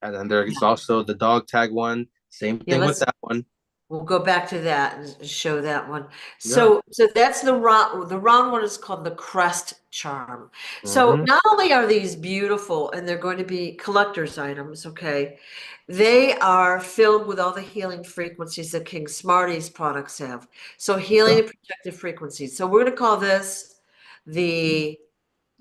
and then there's also the dog tag one. Same Yeah. thing with that one. We'll go back to that and show that one. Yeah. So that's the round. The round one is called the crest charm. So Hmm. not only are these beautiful and they're going to be collector's items, okay, they are filled with all the healing frequencies that King Smarty's products have. So healing Okay. and protective frequencies. So we're going to call this the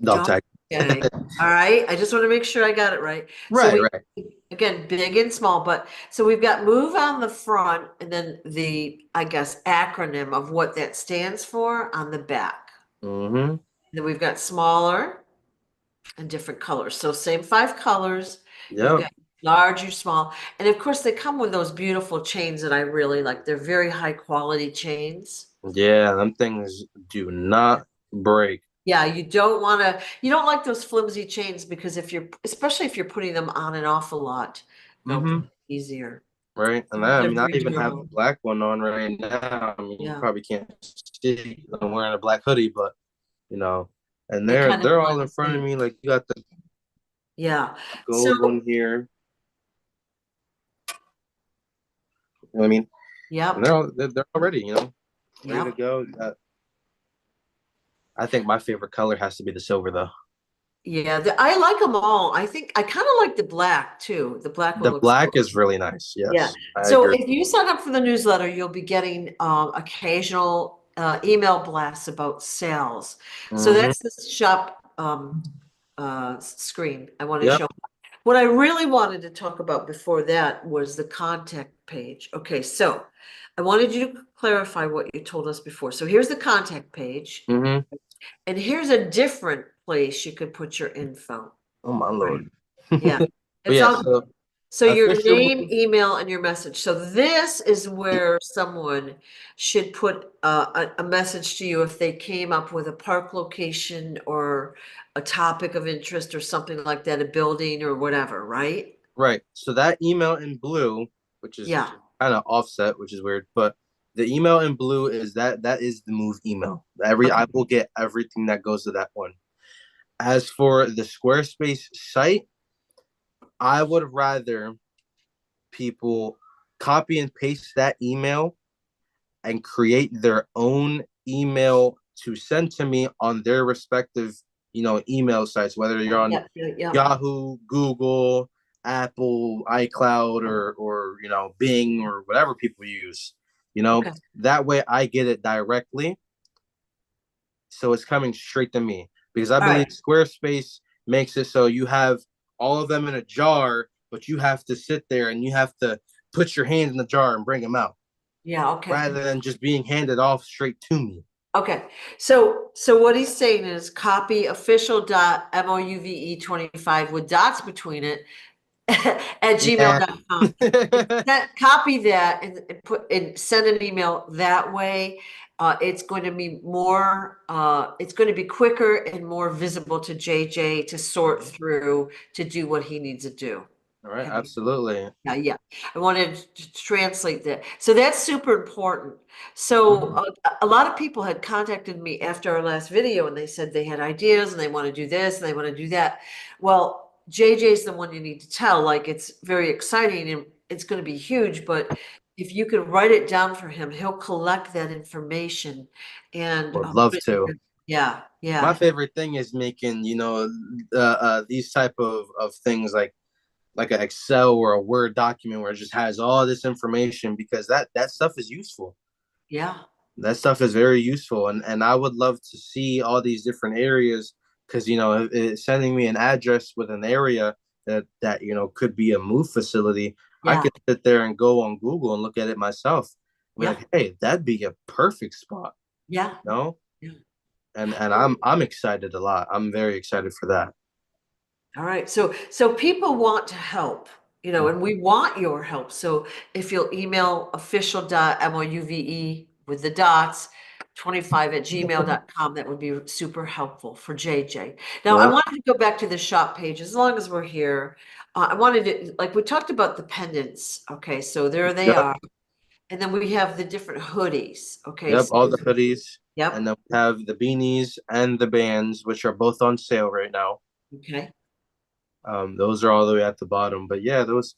Dog dog tag. tag. All right. I just want to make sure I got it right. So Right, right. again, big and small, but so we've got move on the front and then the, I guess, acronym of what that stands for on the back. Hmm. Then we've got smaller and different colors. So same 5 colors. You've Yep. got large or small. And of course, they come with those beautiful chains that I really like. They're very high quality chains. Yeah, them things do not break. Yeah, you don't like those flimsy chains because especially if you're putting them on and off a lot, they'll break Hmm. easier. Right. And These I are mean, I very even have the durable. black one on right now. I mean, you Yeah, probably can't see I'm wearing a black hoodie, but you know, and they kind of they're all in blend front of in. me. Like you got the Yeah. So, gold one here. You know what I mean? And yep, they're all ready, ready to yep. go. I think my favorite color has to be the silver though. Yeah, I like them all. I think I kind of like the black too. The black one The looks black cool. is really nice. Yeah. Yes, I So agree. if you sign up for the newsletter, you'll be getting occasional email blasts about sales. So Hmm. that's the shop screen I want to Yep. show. What I really wanted to talk about before that was the contact page. Okay, so I wanted you to clarify what you told us before. So here's the contact page, Hmm. and here's a different place you could put your info. Oh my Right. lord. Yeah. But It's yeah, all so so your official name, move. email, and your message. So this is where someone should put a message to you if they came up with a park location or a topic of interest or something like that, a building or whatever, right? Right. So that email in blue, which is Yeah. kind of offset, which is weird, but the email in blue is that is the move email. I Okay. will get everything that goes to that one. As for the Squarespace site, I would rather people copy and paste that email and create their own email to send to me on their respective, email sites, whether you're on Yep. Yep. Yep. Yahoo, Google, Apple, iCloud, or Bing or whatever people use. Okay. That way I get it directly, so it's coming straight to me because I All believe right. Squarespace makes it so you have all of them in a jar, but you have to sit there and you have to put your hand in the jar and bring them out. Yeah, okay. rather than just being handed off straight to me. Okay. So what he's saying is copy official.mouve25 with dots between it at Yeah. gmail.com. Copy that and put and send an email that way. It's going to be more, it's going to be quicker and more visible to JJ to sort through to do what he needs to do. All right, Okay. absolutely. Yeah, yeah. I wanted to translate that. So that's super important. So Mhm. a lot of people had contacted me after our last video and they said they had ideas and they want to do this and they want to do that. Well, JJ's the one you need to tell. Like it's very exciting and it's going to be huge, but if you could write it down for him, he'll collect that information and Would love to. yeah, My yeah, favorite thing is making, these type of things like an Excel or a Word document where it just has all this information because that stuff is useful. yeah, That stuff is very useful, and I would love to see all these different areas because sending me an address with an area that could be a move facility. I yeah, could sit there and go on Google and look at it myself. Be yeah, like, hey, that'd be a perfect spot, yeah, you know? yeah. And I'm excited a lot. I'm very excited for that. All right. So people want to help, and we want your help. So if you'll email official.mouve with the dots 25 at gmail.com, that would be super helpful for JJ. Now, I Yep, wanted to go back to the shop page as long as we're here. I wanted to, like we talked about the pendants. Okay, so there they yep, are. And then we have the different hoodies. Okay, yep. so All the hoodies, and yep. then we have the beanies and the bands, which are both on sale right now. Okay. Those are all the way at the bottom. But yeah, those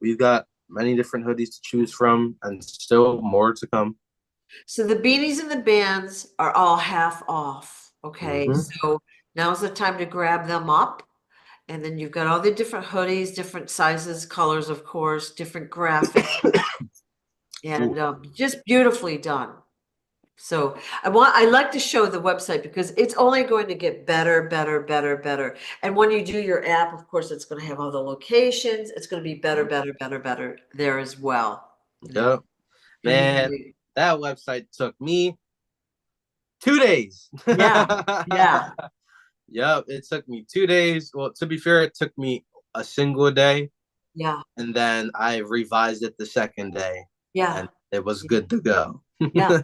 we've got many different hoodies to choose from, and still more to come. So the beanies and the bands are all half off. Okay, Hmm. so now's the time to grab them up. And then you've got all the different hoodies, different sizes, colors, of course, different graphics, Ooh, and just beautifully done. So I like to show the website because it's only going to get better, better, better, better. And when you do your app, of course, it's going to have all the locations. It's going to be better, better, better, better there as well. yep, It's going to be man, great. that website took me 2 days. Yeah, yeah, Yep, it took me 2 days. Well, to be fair, it took me a single day, yeah, and then I revised it the second day, yeah. and it was Yeah. good to go. Yeah.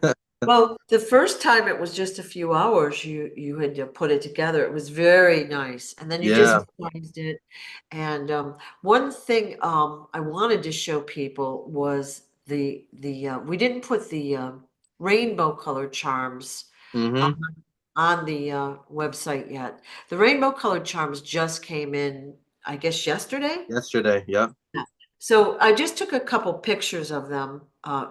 Well, the first time it was just a few hours you had to put it together. It was very nice. And then you just Yeah. revised it. And one thing I wanted to show people was the we didn't put the rainbow color charms on, Hmm. on the website yet. The rainbow colored charms just came in, I guess, yesterday. Yesterday. Yep. Yeah. So I just took a couple pictures of them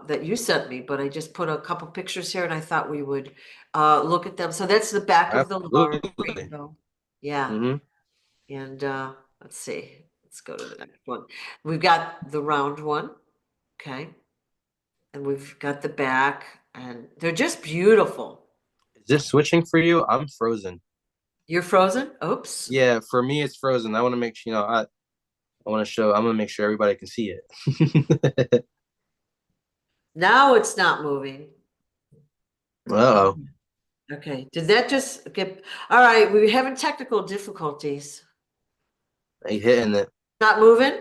that you sent me, but I just put a couple pictures here and I thought we would look at them. So that's the back of the large Absolutely. rainbow. Yeah. Hmm. And let's see. Let's go to the next one. We've got the round one. Okay. And we've got the back and they're just beautiful. Is this switching for you? I'm frozen. You're frozen? Oops. Yeah, for me it's frozen. I want to make sure I want to show. I'm gonna make sure everybody can see it. Now it's not moving. Uh-oh. Okay. Did that just get, all right, we're having technical difficulties. They hitting it. Not moving?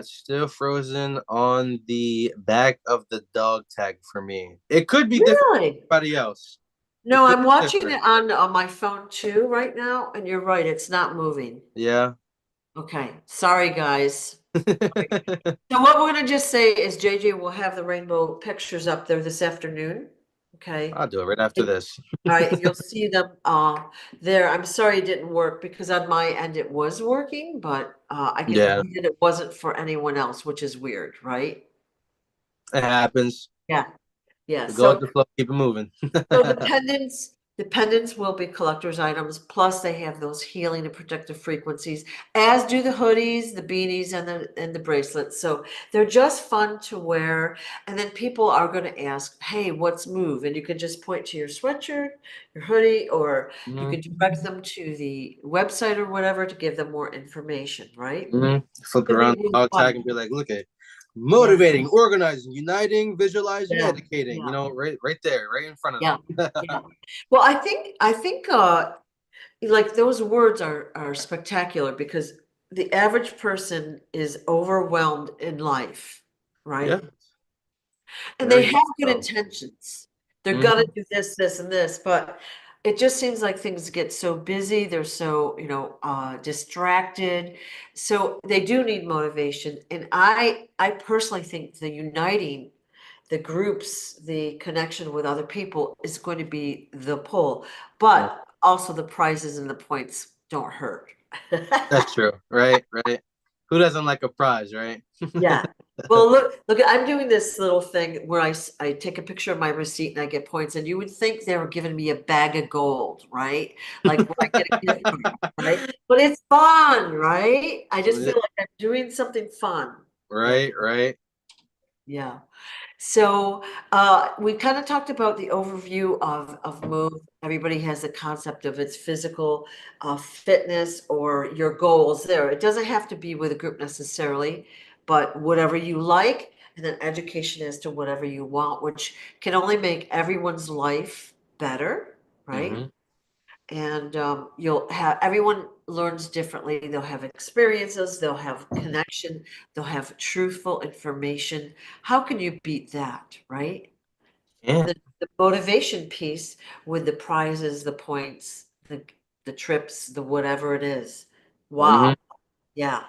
Still frozen on the back of the dog tag for me. It could be different Really? for everybody else. It No, could I'm be watching different. it on my phone too right now, and you're right, it's not moving. Yeah. Okay, sorry guys. So what we're gonna just say is JJ will have the rainbow pictures up there this afternoon. Okay. I'll do it right after And- this. All right, and you'll see them there. I'm sorry it didn't work because on my end it was working, but I guess Yeah, it wasn't for anyone else, which is weird, right? it happens. Yeah, yeah. We go with So the flow, keep it moving. So the pendants will be collector's items, plus they have those healing and protective frequencies, as do the hoodies, the beanies, and the bracelets. So they're just fun to wear. And then people are going to ask, hey, what's Move? And you can just point to your sweatshirt, your hoodie, or you Mhm, can direct them to the website or whatever to give them more information, right? mhm. Flip It'll be around the really dog tag fun. and be like, look at Yeah, Motivating, organizing, uniting, visualizing, yeah, educating. yeah, right there, right in front of yeah, them. yeah. Well, I think like those words are spectacular because the average person is overwhelmed in life, Yeah, right? And they very have much good so. intentions. They're gonna Hmm. do this, this, and this, but it just seems like things get so busy. They're so, distracted. So they do need motivation. And I personally think the uniting the groups, the connection with other people is going to be the pull, but also the prizes and the points don't hurt. That's true. Right, right. Who doesn't like a prize, right? Yeah. Well, look, I'm doing this little thing where I take a picture of my receipt and I get points, and you would think they were giving me a bag of gold, right? Like when I get a gift card, right? But it's fun, right? I just feel like I'm doing something fun. Yeah, Right, right. yeah. So we kind of talked about the overview of Move. Everybody has a concept of its physical fitness or your goals there. It doesn't have to be with a group necessarily, but whatever you like, and then education as to whatever you want, which can only make everyone's life better, right? Hmm. And you'll have everyone learns differently. They'll have experiences, they'll have connection, they'll have truthful information. How can you beat that, right? Yeah. The motivation piece with the prizes, the points, the trips, the whatever it is. Wow. Hmm. Yeah.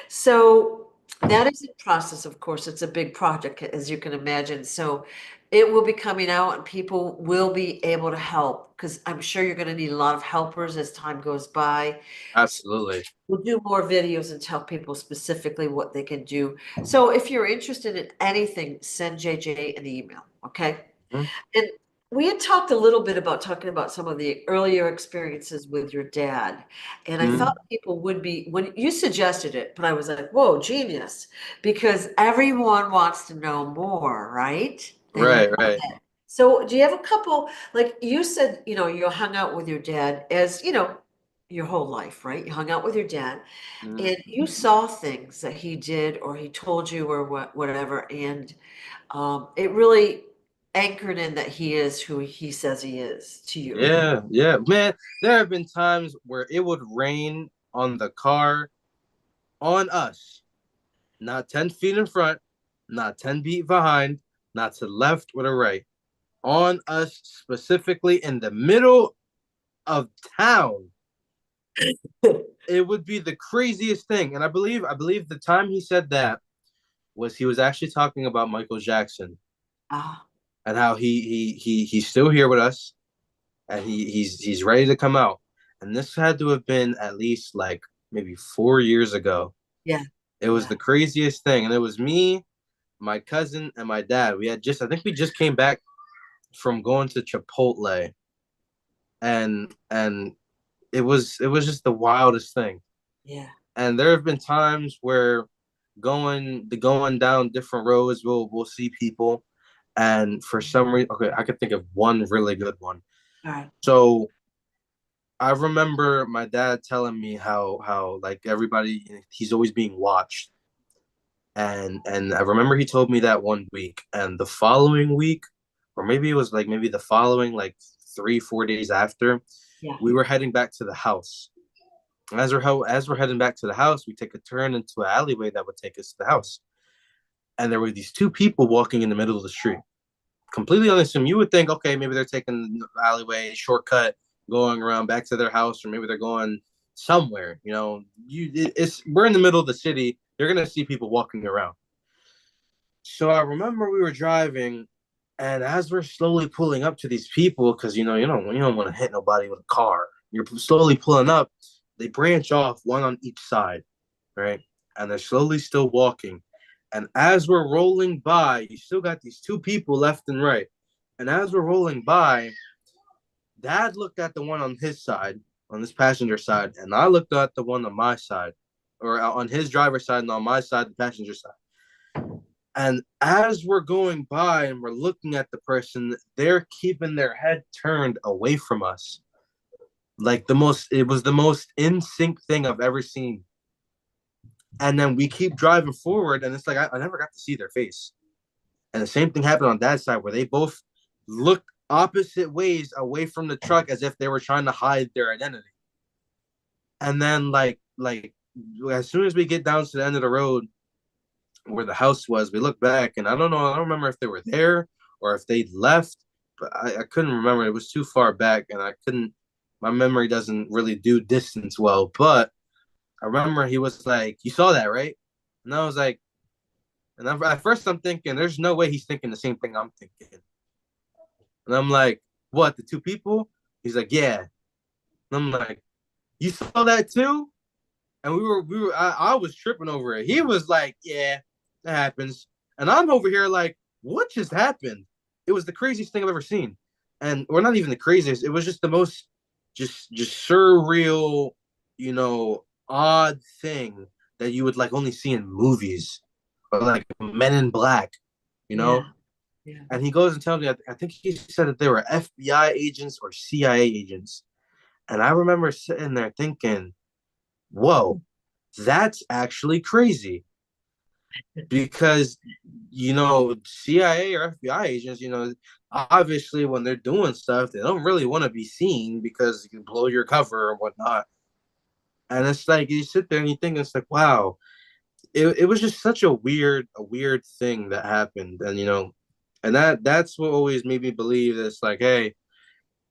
So that is in process, of course. It's a big project, as you can imagine. So it will be coming out and people will be able to help because I'm sure you're going to need a lot of helpers as time goes by. So Absolutely. we'll do more videos and tell people specifically what they can do. So if you're interested in anything, send JJ an email, okay? Mhm. And we had talked a little bit about talking about some of the earlier experiences with your dad. And I thought Mhm. people would be, when you suggested it, but I was like, whoa, genius. Because everyone wants to know more, right? They love Right, right. it. So do you have a couple, like you said, you hung out with your dad as, your whole life, right? You hung out with your dad Mhm. and you saw things that he did or he told you or whatever. And it really anchored in that he is who he says he is to you. Yeah, yeah. Man, there have been times where it would rain on the car on us, not 10 feet in front, not 10 feet behind, not to the left or the right. On us specifically in the middle of town. It would be the craziest thing. And I believe the time he said that was he was actually talking about Michael Jackson Ah, and how he's still here with us and he's ready to come out. And this had to have been at least like maybe 4 years ago. yeah, It was yeah, the craziest thing, and it was me, my cousin, and my dad. I think we just came back from going to Chipotle, and it was just the wildest thing. yeah. And there have been times where going down different roads, we'll see people, and for some reason, okay, I could think of one really good one. All right. So I remember my dad telling me how like everybody he's always being watched. And I remember he told me that one week and the following week, or maybe it was like maybe the following like 3, 4 days after, Yeah, we were heading back to the house. As we're heading back to the house, we take a turn into an alleyway that would take us to the house. And there were these two people walking in the middle of the street, completely unassuming. You would think, okay, maybe they're taking the alleyway shortcut, going around back to their house, or maybe they're going somewhere. It's we're in the middle of the city. You're gonna see people walking around. So I remember we were driving, and as we're slowly pulling up to these people, because you don't want to hit nobody with a car. You're slowly pulling up. They branch off one on each side, right? And they're slowly still walking. And as we're rolling by, you still got these two people left and right. And as we're rolling by, Dad looked at the one on his side, on this passenger side, and I looked at the one on my side, or on his driver's side, and on my side, the passenger side. And as we're going by and we're looking at the person, they're keeping their head turned away from us. It was the most in sync thing I've ever seen. And then we keep driving forward, and it's like I never got to see their face. And the same thing happened on Dad's side, where they both looked opposite ways away from the truck as if they were trying to hide their identity. And then like as soon as we get down to the end of the road where the house was, we look back, and I don't remember if they were there or if they left, but I couldn't remember. It was too far back, and I couldn't. My memory doesn't really do distance well, but I remember he was like, "You saw that, right?" And I was like, at first I'm thinking, "There's no way he's thinking the same thing I'm thinking." And I'm like, "What? The two people?" He's like, "Yeah." And I'm like, "You saw that too?" And I was tripping over it. He was like, "Yeah, that happens." And I'm over here like, "What just happened?" It was the craziest thing I've ever seen. And or not even the craziest. It was just the most just surreal, odd thing that you would like only see in movies or like Men in Black, you Yeah, know. yeah. And he goes and tells me, I think he said that they were FBI agents or CIA agents. And I remember sitting there thinking, whoa, that's actually crazy. Because, CIA or FBI agents, obviously when they're doing stuff, they don't really want to be seen because you can blow your cover or whatnot. And it's like you sit there and you think it's like, wow, it was just such a weird thing that happened. And and that's what always made me believe that it's like, hey,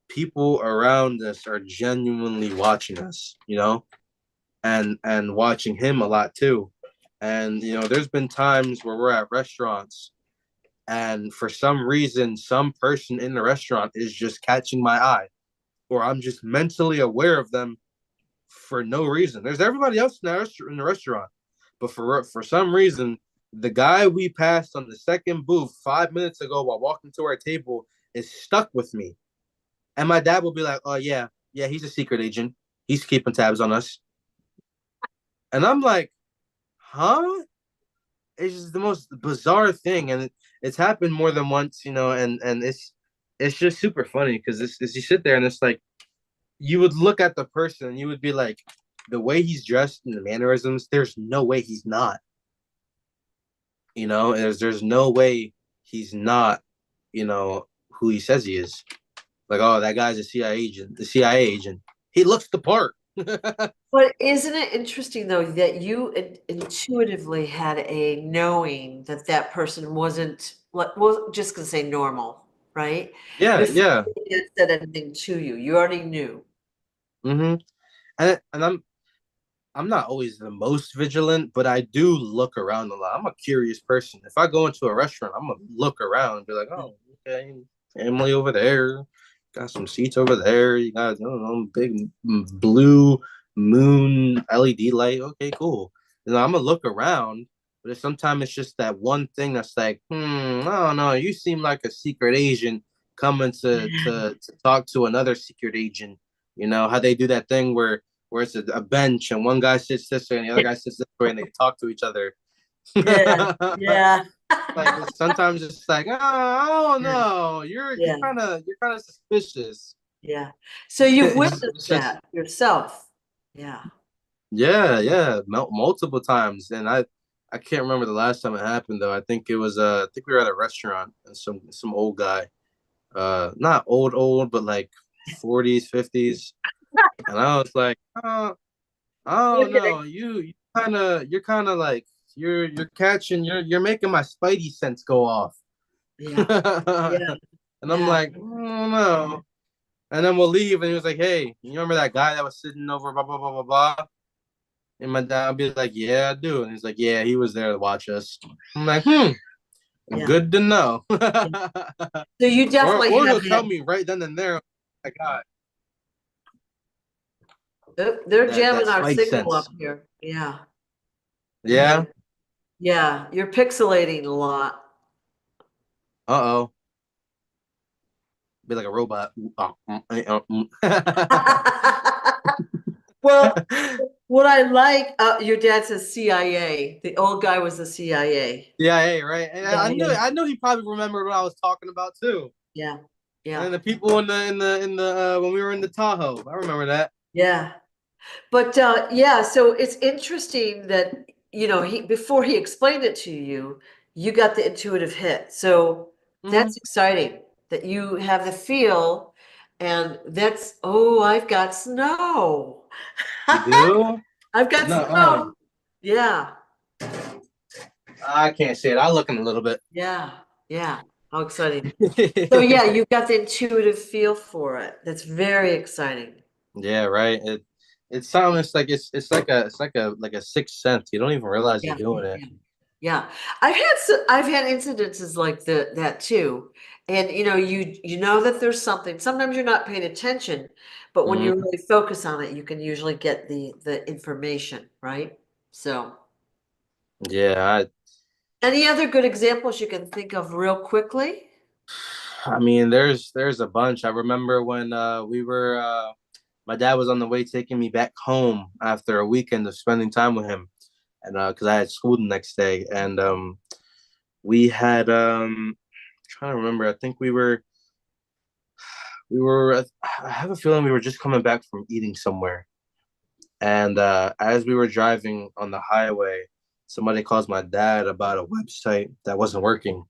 people around us are genuinely watching us, and watching him a lot too. And there's been times where we're at restaurants, and for some reason, some person in the restaurant is just catching my eye, or I'm just mentally aware of them for no reason. There's everybody else in the restaurant, but for some reason, the guy we passed on the second booth 5 minutes ago while walking to our table is stuck with me. And my dad will be like, "Oh yeah, yeah, he's a secret agent. He's keeping tabs on us." And I'm like, "Huh?" It's just the most bizarre thing, and it's happened more than once, and it's just super funny because you sit there and it's like you would look at the person and you would be like, the way he's dressed and the mannerisms, there's no way he's not. There's no way he's not, who he says he is. Like, oh, that guy's a CIA agent, the CIA agent. He looks the part. But isn't it interesting though that you intuitively had a knowing that that person wasn't, well, just gonna say normal, right? Yeah, Before yeah. they said anything to you, you already knew. Mm-hmm. And I'm not always the most vigilant, but I do look around a lot. I'm a curious person. If I go into a restaurant, I'm gonna look around and be like, oh, okay, family over there, got some seats over there. You got, I don't know, big blue moon LED light. Okay, cool. I'm gonna look around, but sometimes it's just that one thing that's like, I don't know. You seem like a secret agent coming to talk to another secret agent. You know how they do that thing where it's a bench and one guy sits this way and the other guy sits this way and they talk to each other. Yeah, yeah. Like sometimes it's like, oh, I don't Yeah, know. yeah, You're kind of suspicious. yeah. So you've witnessed It's just that yourself. Yeah. yeah, yeah, multiple times. And I can't remember the last time it happened though. I think it was I think we were at a restaurant and some old guy, not old, but like 40s, 50s. And I was like, oh, oh Okay. no, you're kind of like you're catching you're making my spidey sense go off. Yeah, yeah, And I'm yeah, like, oh no. And then we'll leave and he was like, hey, you remember that guy that was sitting over blah blah blah blah blah? And my dad would be like, yeah, I do. And he's like, yeah, he was there to watch us. I'm like, yeah, good to know. yeah. So you definitely Or have he'll tell had, me right then and there, like, God, oh, they're that jamming our spidey signal up sense. here. Yeah, yeah, Yeah. yeah. You're pixelating a lot. Uh-oh. Be like a robot. Oh. Well, what I like, your dad says CIA. The old guy was the CIA. Yeah, hey, right. And Yeah, yeah, I knew he probably remembered what I was talking about too. yeah, And yeah, then the people in the when we were in the Tahoe, I remember that. yeah. But yeah, so it's interesting that you know, he before he explained it to you, you got the intuitive hit. So Hmm. that's exciting that you have the feel, and that's, oh, I've got snow. You do? I've got No, snow. Yeah, I can't say it. I'll look in a little bit. yeah, yeah. How exciting. So yeah, you've got the intuitive feel for it. That's very exciting. Yeah, right. It sounds like it's like a sixth sense. You don't even realize you're Yeah, doing it. yeah. Yeah, I've had incidences like that too, and you know that there's something. Sometimes you're not paying attention, but when you Hmm. really focus on it, you can usually get the information, right? So, Yeah, any other good examples you can think of real quickly? I mean, there's a bunch. I remember when we were my dad was on the way taking me back home after a weekend of spending time with him, and because I had school the next day, and we had trying to remember. I think we were. I have a feeling we were just coming back from eating somewhere, and as we were driving on the highway, somebody calls my dad about a website that wasn't working.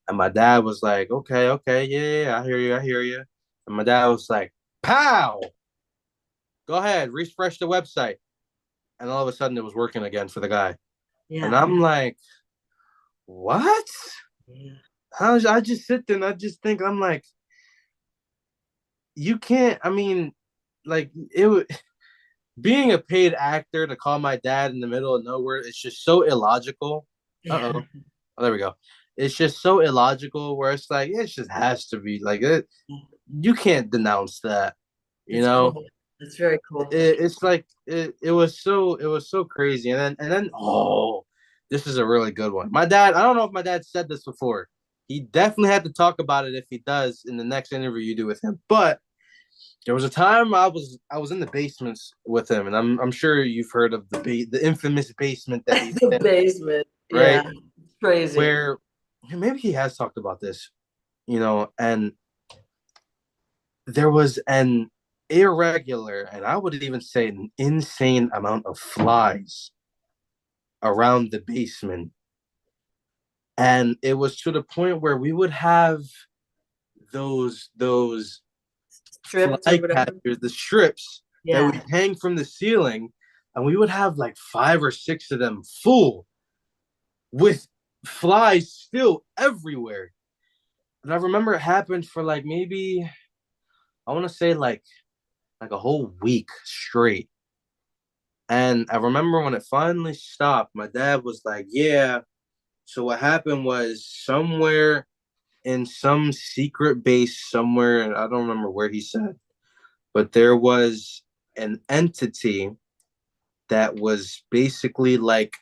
And my dad was like, okay, okay, yeah, yeah, I hear you, I hear you. And my dad was like, pow, go ahead, refresh the website. And all of a sudden it was working again for the guy. And Yeah, I'm like, what? yeah, I just sit there and I just think, I'm like, you can't, I mean, like, being a paid actor to call my dad in the middle of nowhere, it's just so illogical. Uh yeah. oh. Oh, there we go. It's just so illogical where it's like, it just has to be like it. You can't denounce that, you It's know. cool. It's very cool. It's like it was so crazy, and then this is a really good one. My dad, I don't know if my dad said this before. He definitely had to talk about it if he does in the next interview you do with him. But there was a time I was in the basements with him, and I'm sure you've heard of the infamous basement that we The were in, basement. right? Yeah, crazy. Where maybe he has talked about this, and there was an irregular, and I would even say an insane amount of flies around the basement. And it was to the point where we would have those Stripped or fly whatever. catchers, the strips that Yeah. would hang from the ceiling, and we would have like 5 or 6 of them full with flies still everywhere. And I remember it happened for like maybe I want to say like a whole week straight. And I remember when it finally stopped, my dad was like, yeah. So what happened was somewhere in some secret base somewhere, and I don't remember where he said, but there was an entity that was basically like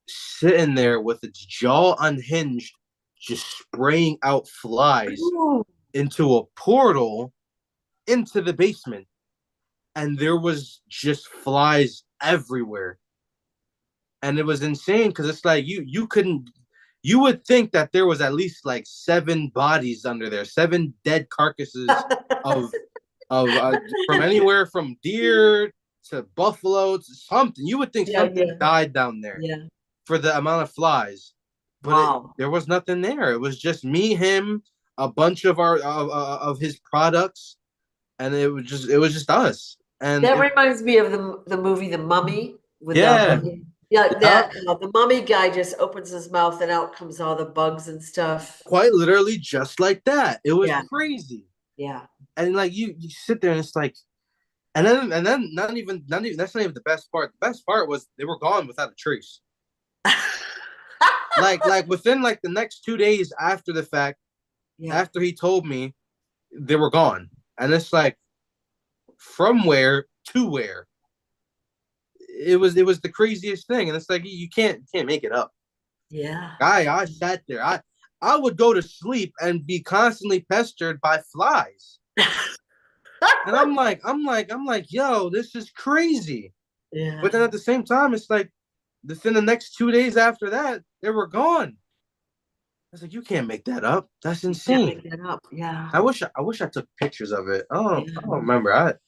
sitting there with its jaw unhinged, just spraying out flies Ooh. into a portal into the basement. And there was just flies everywhere. And it was insane because it's like you couldn't you would think that there was at least like 7 bodies under there, 7 dead carcasses of of from anywhere from deer to buffalo to something. You would think Yeah, something yeah, died down there yeah. for the amount of flies, but Wow. there was nothing there. It was just me, him, a bunch of our of his products, and it was just us. And That reminds me of the movie The Mummy with yeah, yeah, yeah, that the mummy guy just opens his mouth and out comes all the bugs and stuff. quite literally just like that. It was Yeah, crazy. yeah. And like you sit there and it's like and then not even that's not even the best part. The best part was they were gone without a trace. Like within like the next 2 days after the fact, Yeah, after he told me, they were gone. And it's like from where to where. It was the craziest thing. And it's like you can't make it up. yeah. I sat there. I would go to sleep and be constantly pestered by flies. And I'm like, yo, this is crazy. Yeah. But then at the same time, it's like within the next 2 days after that, they were gone. I was like, you can't make that up. That's You can't make insane. that up. Yeah. I wish I took pictures of it. I don't Yeah. remember.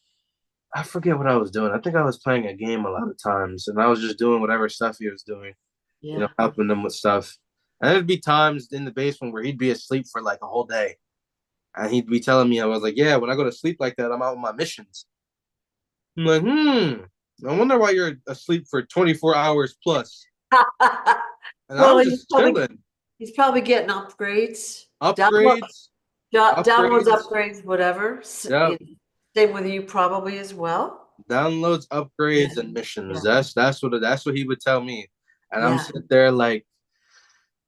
I forget what I was doing. I think I was playing a game a lot of times, and I was just doing whatever stuff he was doing, Yeah. helping them with stuff. And there'd be times in the basement where he'd be asleep for like a whole day, and he'd be telling me, I was like, "Yeah, when I go to sleep like that, I'm out on my missions." I'm like, I wonder why you're asleep for 24 hours plus. And Well, I'm just chilling. he's probably getting upgrades, Upgrades, downloads, upgrades. upgrades, whatever. Yep. Same with you probably as well. Downloads, Yeah. upgrades, and missions. Yeah. That's what he would tell me. And I'm Yeah. sitting there like,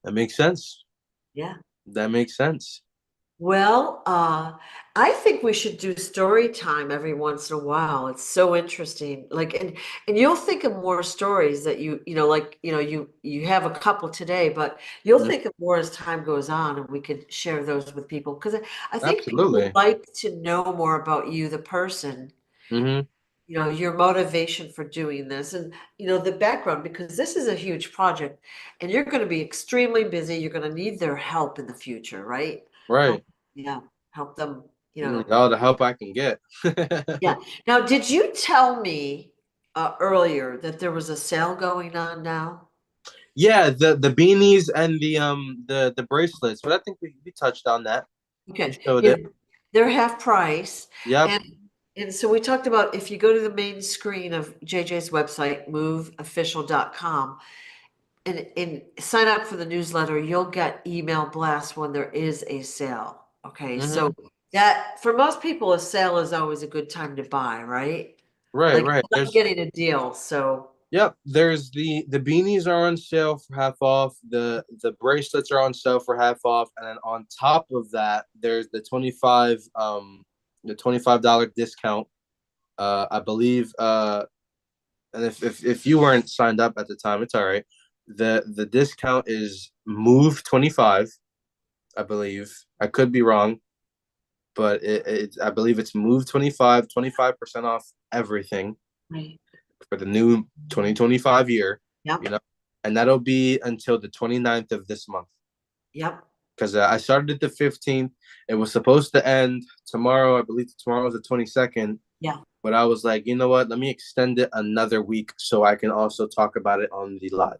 that makes sense. Yeah. That makes sense. Well, I think we should do story time every once in a while. It's so interesting. Like, and you'll think of more stories that you have a couple today, but you'll Mhm. think of more as time goes on, and we could share those with people because I think people Absolutely. like to know more about you, the person, Hmm. your motivation for doing this, and the background, because this is a huge project, and you're going to be extremely busy. You're going to need their help in the future, right? Right. Yeah, help them, All the help I can get. yeah. Now, did you tell me earlier that there was a sale going on now? Yeah, the beanies and the bracelets, but I think we touched on that. We Okay, showed yeah, it. they're half price. Yep. And and so we talked about if you go to the main screen of JJ's website, moveofficial.com, and sign up for the newsletter, you'll get email blasts when there is a sale. Okay, so Hmm. that for most people, a sale is always a good time to buy, right? Right, Like right. I'm getting a deal, so Yep, there's the beanies are on sale for half off. The bracelets are on sale for half off, and then on top of that, there's the $25 discount. I believe and if you weren't signed up at the time, it's all right. The discount is Move 25, I believe. I could be wrong, but I believe it's Move 25, 25% off everything right. for the new 2025 year, you Yep, know, and that'll be until the 29th of this month. yep, Because I started at the 15th. It was supposed to end tomorrow. I believe tomorrow is the 22nd. yeah. But I was like, you know what? Let me extend it another week so I can also talk about it on the live.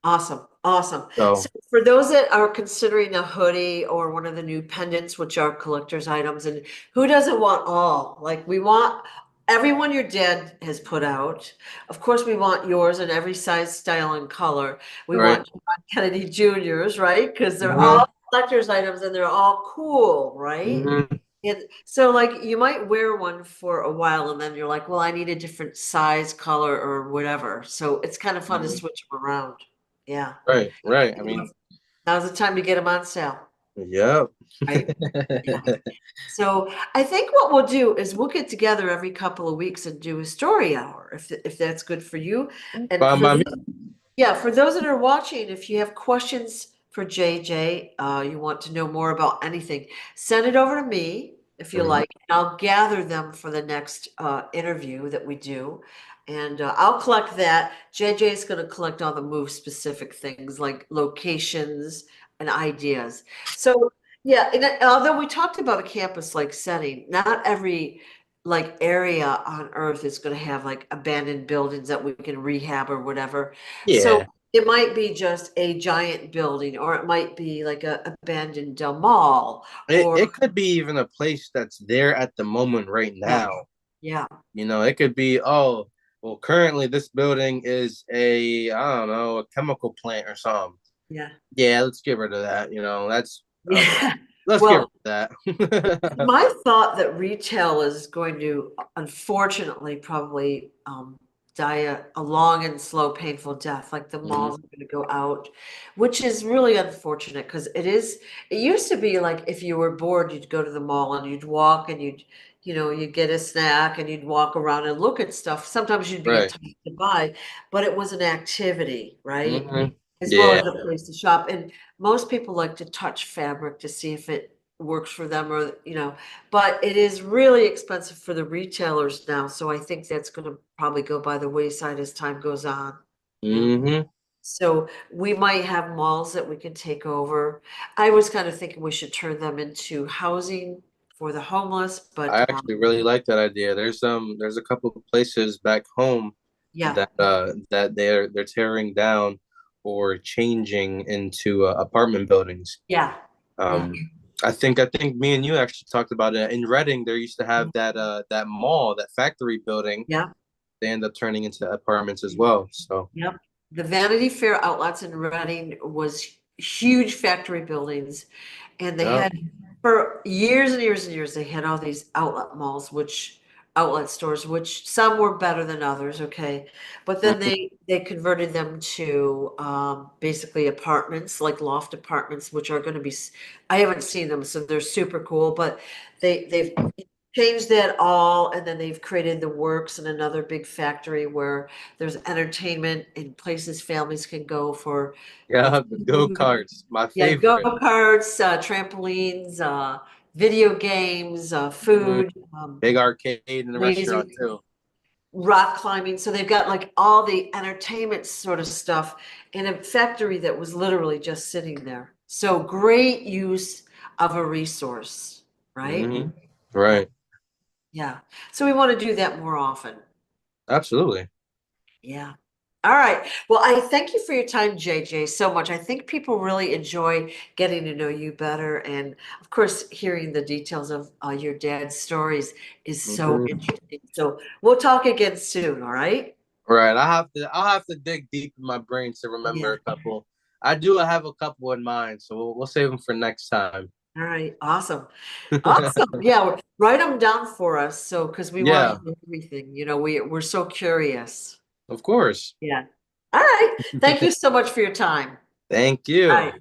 Awesome, awesome. So So, for those that are considering a hoodie or one of the new pendants, which are collector's items, and who doesn't want all? Like we want everyone your dad has put out. Of course, we want yours in every size, style, and color. We right. want John Kennedy Jr.'s, right? Because they're Mm-hmm. all collector's items and they're all cool, right? Mm-hmm. And so like you might wear one for a while and then you're like, well, I need a different size, color, or whatever. So it's kind of fun to Mm-hmm. switch them around. Yeah. Right, right. I mean, Now's the time to get them on sale, yep. right? Yeah. So I think what we'll do is we'll get together every couple of weeks and do a story hour if that's good for you. And Fine for by me. those, yeah, for those that are watching, if you have questions for JJ, you want to know more about anything, send it over to me if you Mhm. like. And I'll gather them for the next interview that we do. And I'll collect that. JJ is going to collect all the move specific things like locations and ideas. So, yeah, and although we talked about a campus like setting, not every like area on earth is going to have like abandoned buildings that we can rehab or whatever. So Yeah. it might be just a giant building, or it might be like a abandoned mall, or It could be even a place that's there at the moment right yeah, now. yeah, It could be, oh, well, currently this building is I don't know, a chemical plant or something. yeah, Yeah, let's get rid of that. That's okay. yeah. Let's get Well, rid of that. my thought that retail is going to, unfortunately, probably die a long and slow, painful death. Like the Mhm. malls are going to go out, which is really unfortunate because it used to be like if you were bored, you'd go to the mall and you'd walk and you'd get a snack and you'd walk around and look at stuff. Sometimes you'd be Right. enticed to buy, but it was an activity, right? Hmm. As well Yeah. as a place to shop. And most people like to touch fabric to see if it works for them but it is really expensive for the retailers now. So I think that's going to probably go by the wayside as time goes on. Yeah. Hmm. So we might have malls that we can take over. I was kind of thinking we should turn them into housing for the homeless, I but actually really like that idea. There's a couple of places back home yeah, that they're tearing down or changing into apartment buildings. yeah, yeah, Um, I think me and you actually talked about it in Reading. There used to have that mall, that factory building. yeah. They end up turning into apartments as well. So Yep. The Vanity Fair outlets in Reading was huge factory buildings. And they yeah, had, for years and years and years, they had all these outlet malls, which outlet stores, which some were better than others, okay. But then mhm. they converted them to basically apartments, like loft apartments, which are gonna be, I haven't seen them, so they're super cool, but they've changed that all, and then they've created the Works and another big factory where there's entertainment and places families can go for Yeah, the go food. karts, my Yeah, favorite. go-karts, trampolines, video games, Mm, food, big arcade in the laser, restaurant too. rock climbing. So they've got like all the entertainment sort of stuff in a factory that was literally just sitting there. So great use of a resource, right? Hmm. Yeah, Right. yeah. So we want to do that more often. Absolutely. Yeah. All right. Well, I thank you for your time, JJ, so much. I think people really enjoy getting to know you better. And of course, hearing the details of your dad's stories is so Hmm. interesting. So we'll talk again soon. All right. Right. I'll have to dig deep in my brain to remember Yeah. a couple. I do have a couple in mind, so we'll save them for next time. All right. Awesome. Awesome. Yeah. Write them down for us. So, because we want to Yeah, hear everything, we're so curious. of course. Yeah. All right. Thank you so much for your time. Thank All you. right.